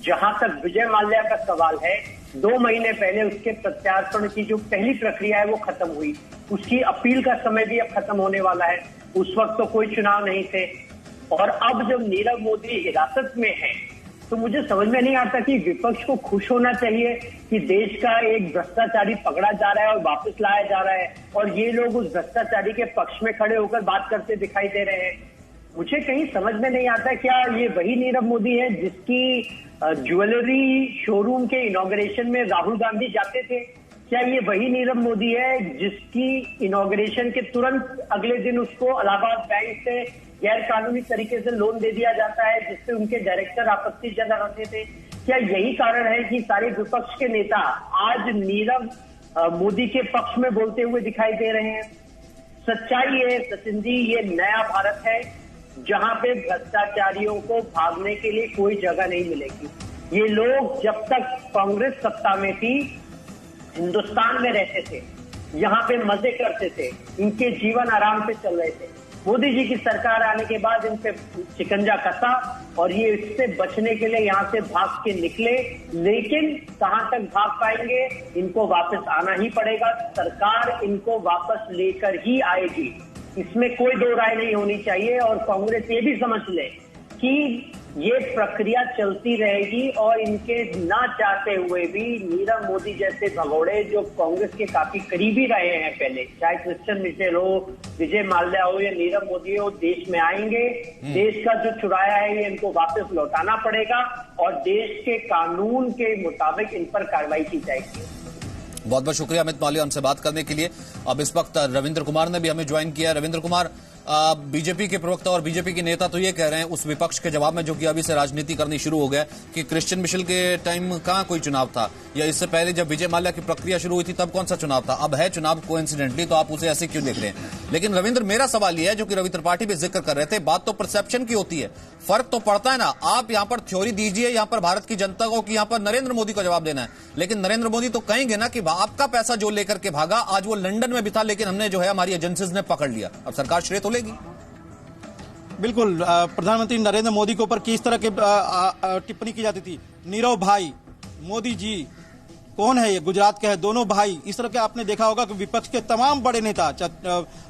जहां तक विजय माल्या का सवाल है, 2 महीने पहले उसके प्रत्यार्पण की जो पहली प्रक्रिया है वो खत्म हुई, उसकी अपील का समय भी अब खत्म होने वाला है। उस वक्त तो कोई चुनाव नहीं थे। और अब जब नीरव मोदी हिरासत में है, तो मुझे समझ में नहीं आता कि विपक्ष को खुश होना चाहिए कि देश का एक भ्रष्टाचारी पकड़ा जा रहा है और वापस लाया जा रहा है, और ये लोग उस भ्रष्टाचारी के पक्ष में खड़े होकर बात करते दिखाई दे रहे हैं। मुझे कहीं समझ में नहीं आता, क्या ये वही नीरव मोदी है जिसकी ज्वेलरी शोरूम के इनॉग्रेशन में राहुल गांधी जाते थे? क्या ये वही नीरव मोदी है जिसकी इनॉग्रेशन के तुरंत अगले दिन उसको इलाहाबाद बैंक से गैर कानूनी तरीके से लोन दे दिया जाता है, जिससे उनके डायरेक्टर आपत्ति जता रहे थे? क्या यही कारण है कि सारे विपक्ष के नेता आज नीरव मोदी के पक्ष में बोलते हुए दिखाई दे रहे हैं? सच्चाई है सचिन जी, ये नया भारत है जहां पे भ्रष्टाचारियों को भागने के लिए कोई जगह नहीं मिलेगी। ये लोग जब तक कांग्रेस सत्ता में थी, हिंदुस्तान में रहते थे, यहाँ पे मजे करते थे, इनके जीवन आराम से चल रहे थे। मोदी जी की सरकार आने के बाद इन पे शिकंजा कसा और ये इससे बचने के लिए यहाँ से भाग के निकले, लेकिन कहां तक भाग पाएंगे? इनको वापस आना ही पड़ेगा। सरकार इनको वापस लेकर ही आएगी, इसमें कोई दो राय नहीं होनी चाहिए। और कांग्रेस ये भी समझ ले कि ये प्रक्रिया चलती रहेगी और इनके ना चाहते हुए भी नीरव मोदी जैसे भगोड़े जो कांग्रेस के काफी करीबी रहे हैं पहले, चाहे क्रिश्चियन मिशेल हो, विजय माल्या हो या नीरव मोदी हो, देश में आएंगे। देश का जो चुराया है ये इनको वापस लौटाना पड़ेगा और देश के कानून के मुताबिक इन पर कार्रवाई की जाएगी। बहुत बहुत शुक्रिया अमित मालवीय हमसे बात करने के लिए। अब इस वक्त रविंद्र कुमार ने भी हमें ज्वाइन किया। रविंद्र कुमार, बीजेपी के प्रवक्ता और बीजेपी के नेता तो ये कह रहे हैं उस विपक्ष के जवाब में, जो कि अभी से राजनीति करनी शुरू हो गया, कि क्रिश्चियन मिशेल के टाइम कहां कोई चुनाव था, या इससे पहले जब विजय माल्या की प्रक्रिया शुरू हुई थी तब कौन सा चुनाव था? अब है चुनाव कोइंसिडेंटली, तो आप उसे ऐसे क्यों देख रहे हैं? लेकिन रविंद्र, मेरा सवाल यह है, जो कि रवि त्रिपाठी भी जिक्र कर रहे थे, बात तो परसेप्शन की होती है, फर्क तो पड़ता है ना। आप यहां पर थ्योरी दीजिए यहां पर भारत की जनता को कि यहां पर नरेंद्र मोदी को जवाब देना है, लेकिन नरेंद्र मोदी तो कहेंगे ना कि आपका पैसा जो लेकर के भागा, आज वो लंदन में भी था, लेकिन हमने जो है हमारी एजेंसीज ने पकड़ लिया। अब सरकार श्रेय तो लेगी। बिल्कुल, प्रधानमंत्री नरेंद्र मोदी के ऊपर किस तरह की टिप्पणी की जाती थी, नीरव भाई, मोदी जी, कौन है ये, गुजरात के है, दोनों भाई। इस तरह के आपने देखा होगा कि विपक्ष के तमाम बड़े नेता,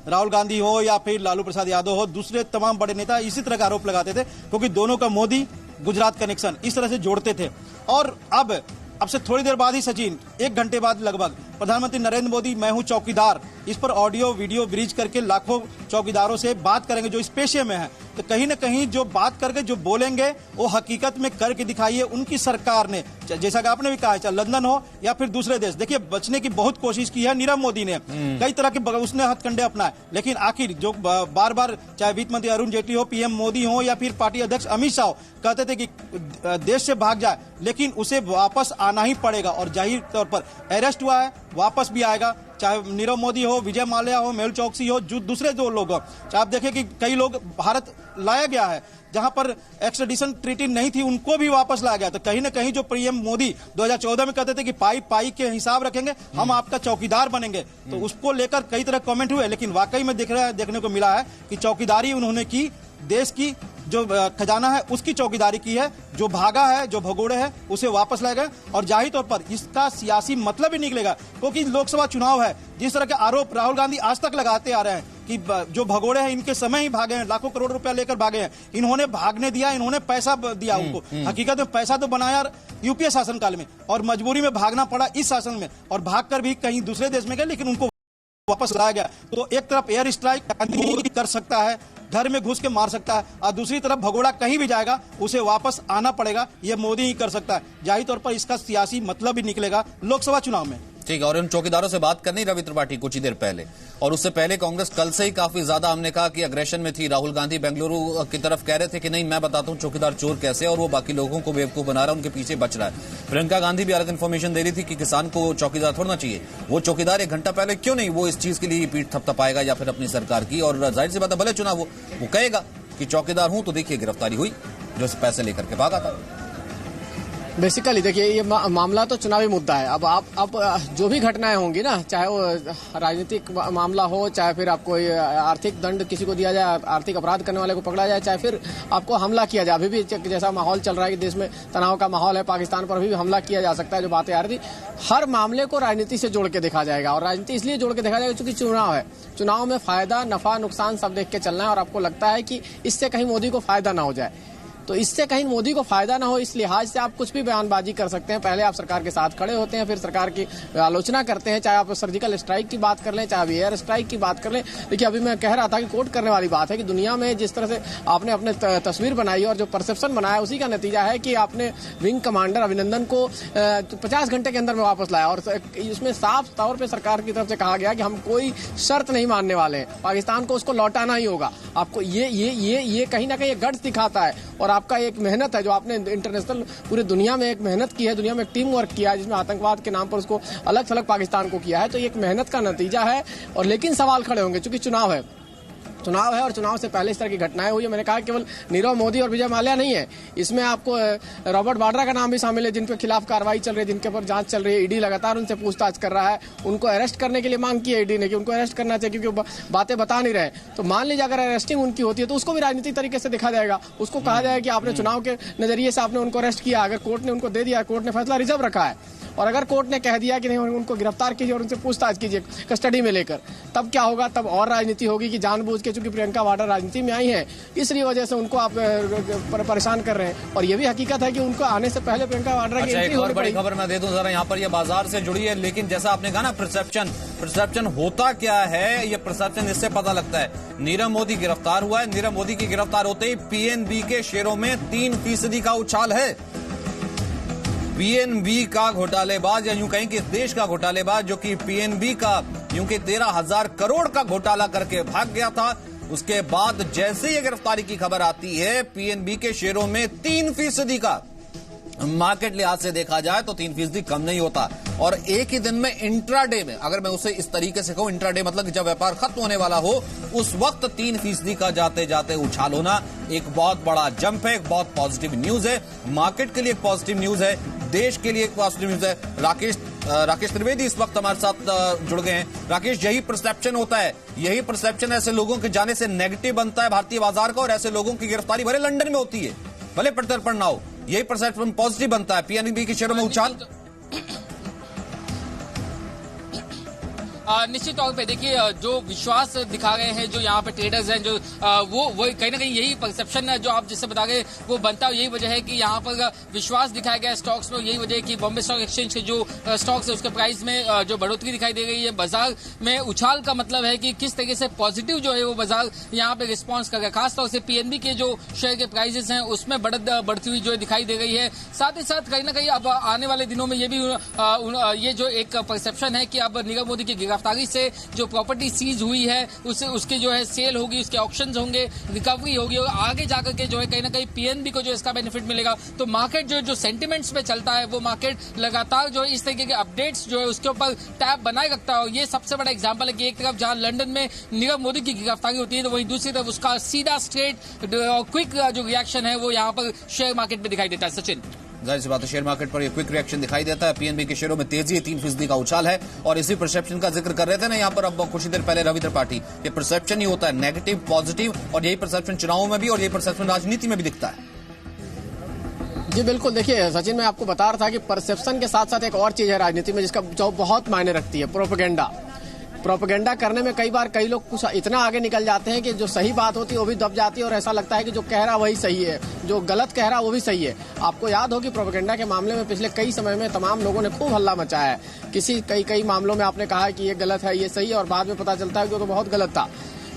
राहुल गांधी हो या फिर लालू प्रसाद यादव हो, दूसरे तमाम बड़े नेता इसी तरह का आरोप लगाते थे, क्योंकि दोनों का मोदी गुजरात कनेक्शन इस तरह से जोड़ते थे। और अब से थोड़ी देर बाद ही सचिन, 1 घंटे बाद लगभग, प्रधानमंत्री नरेंद्र मोदी मैं हूं चौकीदार, इस पर ऑडियो वीडियो ब्रिज करके लाखों चौकीदारों से बात करेंगे जो इस पेशे में है। तो कहीं न कहीं जो बात करके जो बोलेंगे वो हकीकत में करके दिखाइए। उनकी सरकार ने, जैसा कि आपने भी कहा, चाहे लंदन हो या फिर दूसरे देश, देखिए बचने की बहुत कोशिश की है नीरव मोदी ने, कई तरह के उसने हथकंडे अपनाए, लेकिन आखिर जो बार बार चाहे वित्त मंत्री अरुण जेटली हो, पीएम मोदी हो या फिर पार्टी अध्यक्ष अमित शाह हो, कहते थे कि देश से भाग जाए, लेकिन उसे वापस आना ही पड़ेगा। और जाहिर तौर पर अरेस्ट हुआ है, वापस भी आएगा, चाहे नीरव मोदी हो, विजय माल्या हो, मेहुल चौकसी हो, जो दूसरे दो लोग हो। चाहे आप देखें कि कई लोग भारत लाया गया है जहां पर एक्स्ट्रेडिशन ट्रीटी नहीं थी, उनको भी वापस लाया गया। तो कहीं ना कहीं जो पीएम मोदी 2014 में कहते थे कि पाई पाई के हिसाब रखेंगे, हम आपका चौकीदार बनेंगे, तो उसको लेकर कई तरह कमेंट हुए, लेकिन वाकई में देखने को मिला है कि चौकीदारी उन्होंने की, देश की जो खजाना है उसकी चौकीदारी की है, जो भागा है, जो भगोड़े है, उसे वापस लाए गए। और जाहिर तौर पर इसका सियासी मतलब ही निकलेगा, क्योंकि लोकसभा चुनाव है। जिस तरह के आरोप राहुल गांधी आज तक लगाते आ रहे हैं कि जो भगोड़े हैं इनके समय ही भागे हैं, लाखों करोड़ रुपया लेकर भागे हैं, इन्होंने भागने दिया, इन्होंने पैसा दिया उनको। हकीकत में पैसा तो बनाया यूपीए शासनकाल में, और मजबूरी में भागना पड़ा इस शासन में, और भागकर भी कहीं दूसरे देश में गए, लेकिन उनको वापस लाया गया। तो एक तरफ एयर स्ट्राइक कर सकता है, घर में घुस के मार सकता है, और दूसरी तरफ भगोड़ा कहीं भी जाएगा उसे वापस आना पड़ेगा, ये मोदी ही कर सकता है। जाहिर तौर पर इसका सियासी मतलब भी निकलेगा लोकसभा चुनाव में। ठीक है, और इन चौकीदारों से बात करनी रवि त्रिपाठी कुछ ही देर पहले, और उससे पहले कांग्रेस कल से ही काफी ज्यादा हमने कहा कि अग्रेशन में थी। राहुल गांधी बेंगलुरु की तरफ कह रहे थे कि नहीं मैं बताता हूं चौकीदार चोर कैसे, और वो बाकी लोगों को बेवकूफ बना रहा है, उनके पीछे बच रहा है। प्रियंका गांधी भी अलग इन्फॉर्मेशन दे रही थी कि किसान को चौकीदार छोड़ना चाहिए। वो चौकीदार 1 घंटा पहले क्यों नहीं वो इस चीज के लिए पीठ थपथपाएगा या फिर अपनी सरकार की, और जाहिर सी बात है भले चुनाव वो कहेगा कि चौकीदार हूं। तो देखिए गिरफ्तारी हुई, जो पैसे लेकर के भागा था। बेसिकली देखिए ये मामला तो चुनावी मुद्दा है। अब जो भी घटनाएं होंगी ना, चाहे वो राजनीतिक मामला हो, चाहे फिर आपको आर्थिक दंड किसी को दिया जाए, आर्थिक अपराध करने वाले को पकड़ा जाए, चाहे फिर आपको हमला किया जाए। अभी भी जैसा माहौल चल रहा है कि देश में तनाव का माहौल है, पाकिस्तान पर भी हमला किया जा सकता है, जो बातें आ रही थी, हर मामले को राजनीति से जोड़ के देखा जाएगा। और राजनीति इसलिए जोड़ के देखा जाएगा क्योंकि चुनाव है, चुनाव में फायदा नफा नुकसान सब देख के चलना है। और आपको लगता है कि इससे कहीं मोदी को फायदा ना हो जाए, तो इससे कहीं मोदी को फायदा ना हो, इस लिहाज से आप कुछ भी बयानबाजी कर सकते हैं। पहले आप सरकार के साथ खड़े होते हैं, फिर सरकार की आलोचना करते हैं, चाहे आप सर्जिकल स्ट्राइक की बात कर लें, चाहे एयर स्ट्राइक की बात कर लें। देखिए अभी मैं कह रहा था कि कोट करने वाली बात है कि दुनिया में जिस तरह से आपने अपने तस्वीर बनाई और जो परसेप्शन बनाया, उसी का नतीजा है कि आपने विंग कमांडर अभिनंदन को 50 घंटे के अंदर में वापस लाया। और इसमें साफ तौर पर सरकार की तरफ से कहा गया कि हम कोई शर्त नहीं मानने वाले हैं, पाकिस्तान को उसको लौटाना ही होगा। आपको ये कहीं ना कहीं गट्स दिखाता है, और आपका एक मेहनत है जो आपने इंटरनेशनल पूरी दुनिया में एक मेहनत की है, दुनिया में एक टीम वर्क किया है, जिसमें आतंकवाद के नाम पर उसको अलग थलग पाकिस्तान को किया है। तो ये एक मेहनत का नतीजा है। और लेकिन सवाल खड़े होंगे, चूंकि चुनाव है और चुनाव से पहले इस तरह की घटनाएं हुई है। मैंने कहा केवल नीरव मोदी और विजय माल्या नहीं है, इसमें आपको रॉबर्ट वाड्रा का नाम भी शामिल है, जिनके खिलाफ कार्रवाई चल रही है, जिनके ऊपर जांच चल रही है। ईडी लगातार उनसे पूछताछ कर रहा है, उनको अरेस्ट करने के लिए मांग की है ईडी ने कि उनको अरेस्ट करना चाहिए, क्योंकि बातें बता नहीं रहे। तो मान लीजिए अगर अरेस्टिंग उनकी होती है तो उसको भी राजनीतिक तरीके से देखा जाएगा। उसको कहा जाएगा कि आपने चुनाव के नजरिए से आपने उनको अरेस्ट किया, अगर कोर्ट ने उनको दे दिया, कोर्ट ने फैसला रिजर्व रखा है, और अगर कोर्ट ने कह दिया कि नहीं उनको गिरफ्तार कीजिए और उनसे पूछताछ कीजिए कस्टडी में लेकर, तब क्या होगा? तब और राजनीति होगी कि जानबूझ के, चूंकि प्रियंका वाड्रा राजनीति में आई है, इसलिए वजह से उनको आप परेशान कर रहे हैं। और ये भी हकीकत है कि उनको आने से पहले प्रियंका वाड्रा की एंट्री होनी पड़ी। बड़ी खबर मैं दे दूं जरा, यहाँ पर ये बाजार से जुड़ी है, लेकिन जैसा आपने कहा ना परसेप्शन होता क्या है, ये परसेप्शन इससे पता लगता है। नीरव मोदी गिरफ्तार हुआ है, नीरव मोदी की गिरफ्तार होते ही पीएनबी के शेयरों में 3% का उछाल है। पीएनबी का घोटालेबाज, या यूं कहें कि इस देश का घोटालेबाज, जो कि पीएनबी का यूं कि 13,000 करोड़ का घोटाला करके भाग गया था, उसके बाद जैसे ही गिरफ्तारी की खबर आती है, पीएनबी के शेयरों में 3% का, मार्केट लिहाज से देखा जाए तो 3% कम नहीं होता। और एक ही दिन में इंट्राडे में, अगर मैं उसे इस तरीके से कहूं, इंट्राडे मतलब कि जब व्यापार खत्म होने वाला हो उस वक्त 3% का जाते जाते उछाल होना एक बहुत बड़ा जंप है, एक बहुत पॉजिटिव न्यूज है। मार्केट के लिए एक पॉजिटिव न्यूज है, देश के लिए एक पॉजिटिव न्यूज है। राकेश त्रिवेदी इस वक्त हमारे साथ जुड़ गए हैं। राकेश, यही परसेप्शन होता है, यही परसेप्शन ऐसे लोगों के जाने से नेगेटिव बनता है भारतीय बाजार का, और ऐसे लोगों की गिरफ्तारी भले लंदन में होती है, भले प्रत्यर्पण ना हो, यही परसेप्शन पॉजिटिव बनता है। पीएनबी के शेयरों में उछाल, निश्चित तौर पे देखिए जो विश्वास दिखा रहे हैं जो यहाँ पे ट्रेडर्स हैं, जो वो कहीं ना कहीं यही परसेप्शन जो आप जिससे बता रहे वो बनता है। यही वजह है कि यहाँ पर विश्वास दिखाया गया स्टॉक्स में। यही वजह है कि बॉम्बे स्टॉक एक्सचेंज के जो स्टॉक्स है उसके प्राइस में जो बढ़ोतरी दिखाई दे रही है। बाजार में उछाल का मतलब है कि किस तरीके से पॉजिटिव जो है वो बाजार यहाँ पे रिस्पॉन्स कर रहा है। खासतौर से पीएनबी के जो शेयर के प्राइसेस हैं उसमें बढ़ती हुई जो दिखाई दे रही है। साथ ही साथ कहीं ना कहीं अब आने वाले दिनों में ये भी ये जो एक परसेप्शन है कि अब नीरव मोदी की गिरफ्तारी से जो प्रॉपर्टी सीज हुई है उसकी जो है सेल होगी, उसके ऑक्शंस होंगे, रिकवरी होगी और आगे जाकर के जो है कहीं ना कहीं पीएनबी को जो इसका बेनिफिट मिलेगा। तो मार्केट जो सेंटिमेंट्स पे चलता है वो मार्केट लगातार जो है इस तरीके के अपडेट्स जो है उसके ऊपर टैब बनाए रखता है। और ये सबसे बड़ा एग्जांपल है कि एक तरफ जहां लंदन में नीरव मोदी की गिरफ्तारी होती है तो वहीं दूसरी तरफ उसका सीधा स्ट्रेट क्विक जो रिएक्शन है वो यहाँ पर शेयर मार्केट में दिखाई देता है। सचिन, जाहिर सी बात है शेयर मार्केट पर ये क्विक रिएक्शन दिखाई देता है। पीएनबी के शेयरों में तेजी है, 3% का उछाल है और इसी परसेप्शन का जिक्र कर रहे थे ना यहाँ पर अब कुछ ही देर पहले रवि त्रिपाठी। ये परसेप्शन ही होता है नेगेटिव पॉजिटिव, और यही परसेप्शन चुनावों में भी और यही परसेप्शन राजनीति में भी दिखता है। जी बिल्कुल, देखिए सचिन, मैं आपको बता रहा था कि परसेप्शन के साथ साथ एक और चीज है राजनीति में जिसका जो बहुत मायने रखती है, प्रोपेगेंडा करने में कई बार कई लोग कुछ इतना आगे निकल जाते हैं कि जो सही बात होती है वो भी दब जाती है और ऐसा लगता है कि जो कह रहा वही सही है, जो गलत कह रहा वो भी सही है। आपको याद हो कि प्रोपेगेंडा के मामले में पिछले कई समय में तमाम लोगों ने खूब हल्ला मचाया है। कई मामलों में आपने कहा कि ये गलत है, ये सही है, और बाद में पता चलता है कि वो तो बहुत गलत था।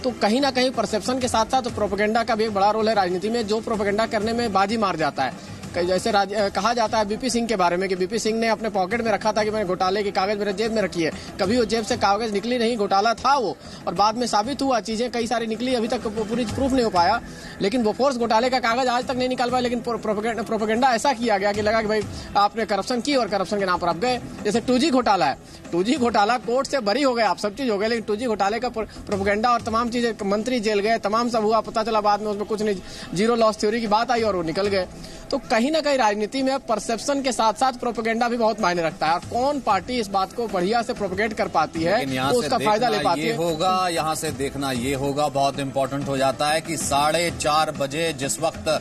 तो कहीं ना कहीं परसेप्शन के साथ साथ प्रोपेगेंडा का भी एक बड़ा रोल है राजनीति में। जो प्रोपेगेंडा करने में बाजी मार जाता है, जैसे कहा जाता है बीपी सिंह के बारे में कि बीपी सिंह ने अपने पॉकेट में रखा था कि मैंने घोटाले की कागज मेरे जेब में रखी है, कभी वो जेब से कागज निकली नहीं, घोटाला था वो, और बाद में साबित हुआ, चीजें कई सारी निकली, अभी तक पूरी प्रूफ नहीं हो पाया, लेकिन वो फोर्स घोटाले का कागज आज तक नहीं निकाल पाया। लेकिन प्रोपेगेंडा ऐसा किया गया कि लगा कि भाई आपने करप्शन की और करप्शन के नाम पर आप गए। जैसे 2G घोटाला है, 2G घोटाला कोर्ट से बरी हो गए, आप सब चीज हो गए, लेकिन 2G घोटाले का प्रोपेगेंडा और तमाम चीजें, मंत्री जेल गए, तमाम सब हुआ, पता चला बाद में उसमें कुछ नहीं, जीरो लॉस थ्योरी की बात आई और वो निकल गए। तो कहीं ना कहीं राजनीति में परसेप्शन के साथ साथ प्रोपेगेंडा भी बहुत मायने रखता है, और कौन पार्टी इस बात को बढ़िया से प्रोपेगेट कर पाती है तो उसका फायदा ले पाती है। होगा यहाँ से देखना ये होगा, बहुत इंपॉर्टेंट हो जाता है कि 4:30 बजे जिस वक्त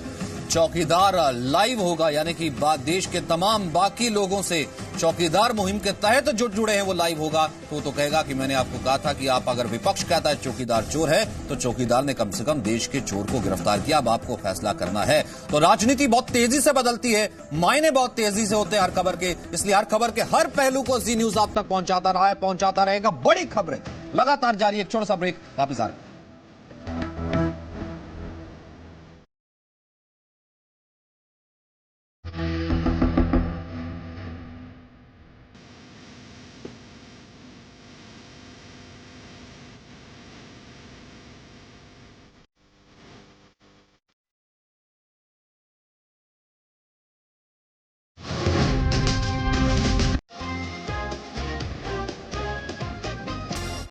चौकीदार लाइव होगा, यानी कि देश के तमाम बाकी लोगों से चौकीदार मुहिम के तहत जो जुड़े हैं वो लाइव होगा, तो कहेगा कि मैंने आपको कहा था कि आप अगर विपक्ष कहता है चौकीदार चोर है तो चौकीदार ने कम से कम देश के चोर को गिरफ्तार किया, अब आपको फैसला करना है। तो राजनीति बहुत तेजी से बदलती है, मायने बहुत तेजी से होते हैं हर खबर के, इसलिए हर खबर के हर पहलू को जी न्यूज आप तक पहुंचाता रहा है, पहुंचाता रहेगा। बड़ी खबरें लगातार जारी, एक छोटा सा ब्रेक, वापस आ रहे हैं।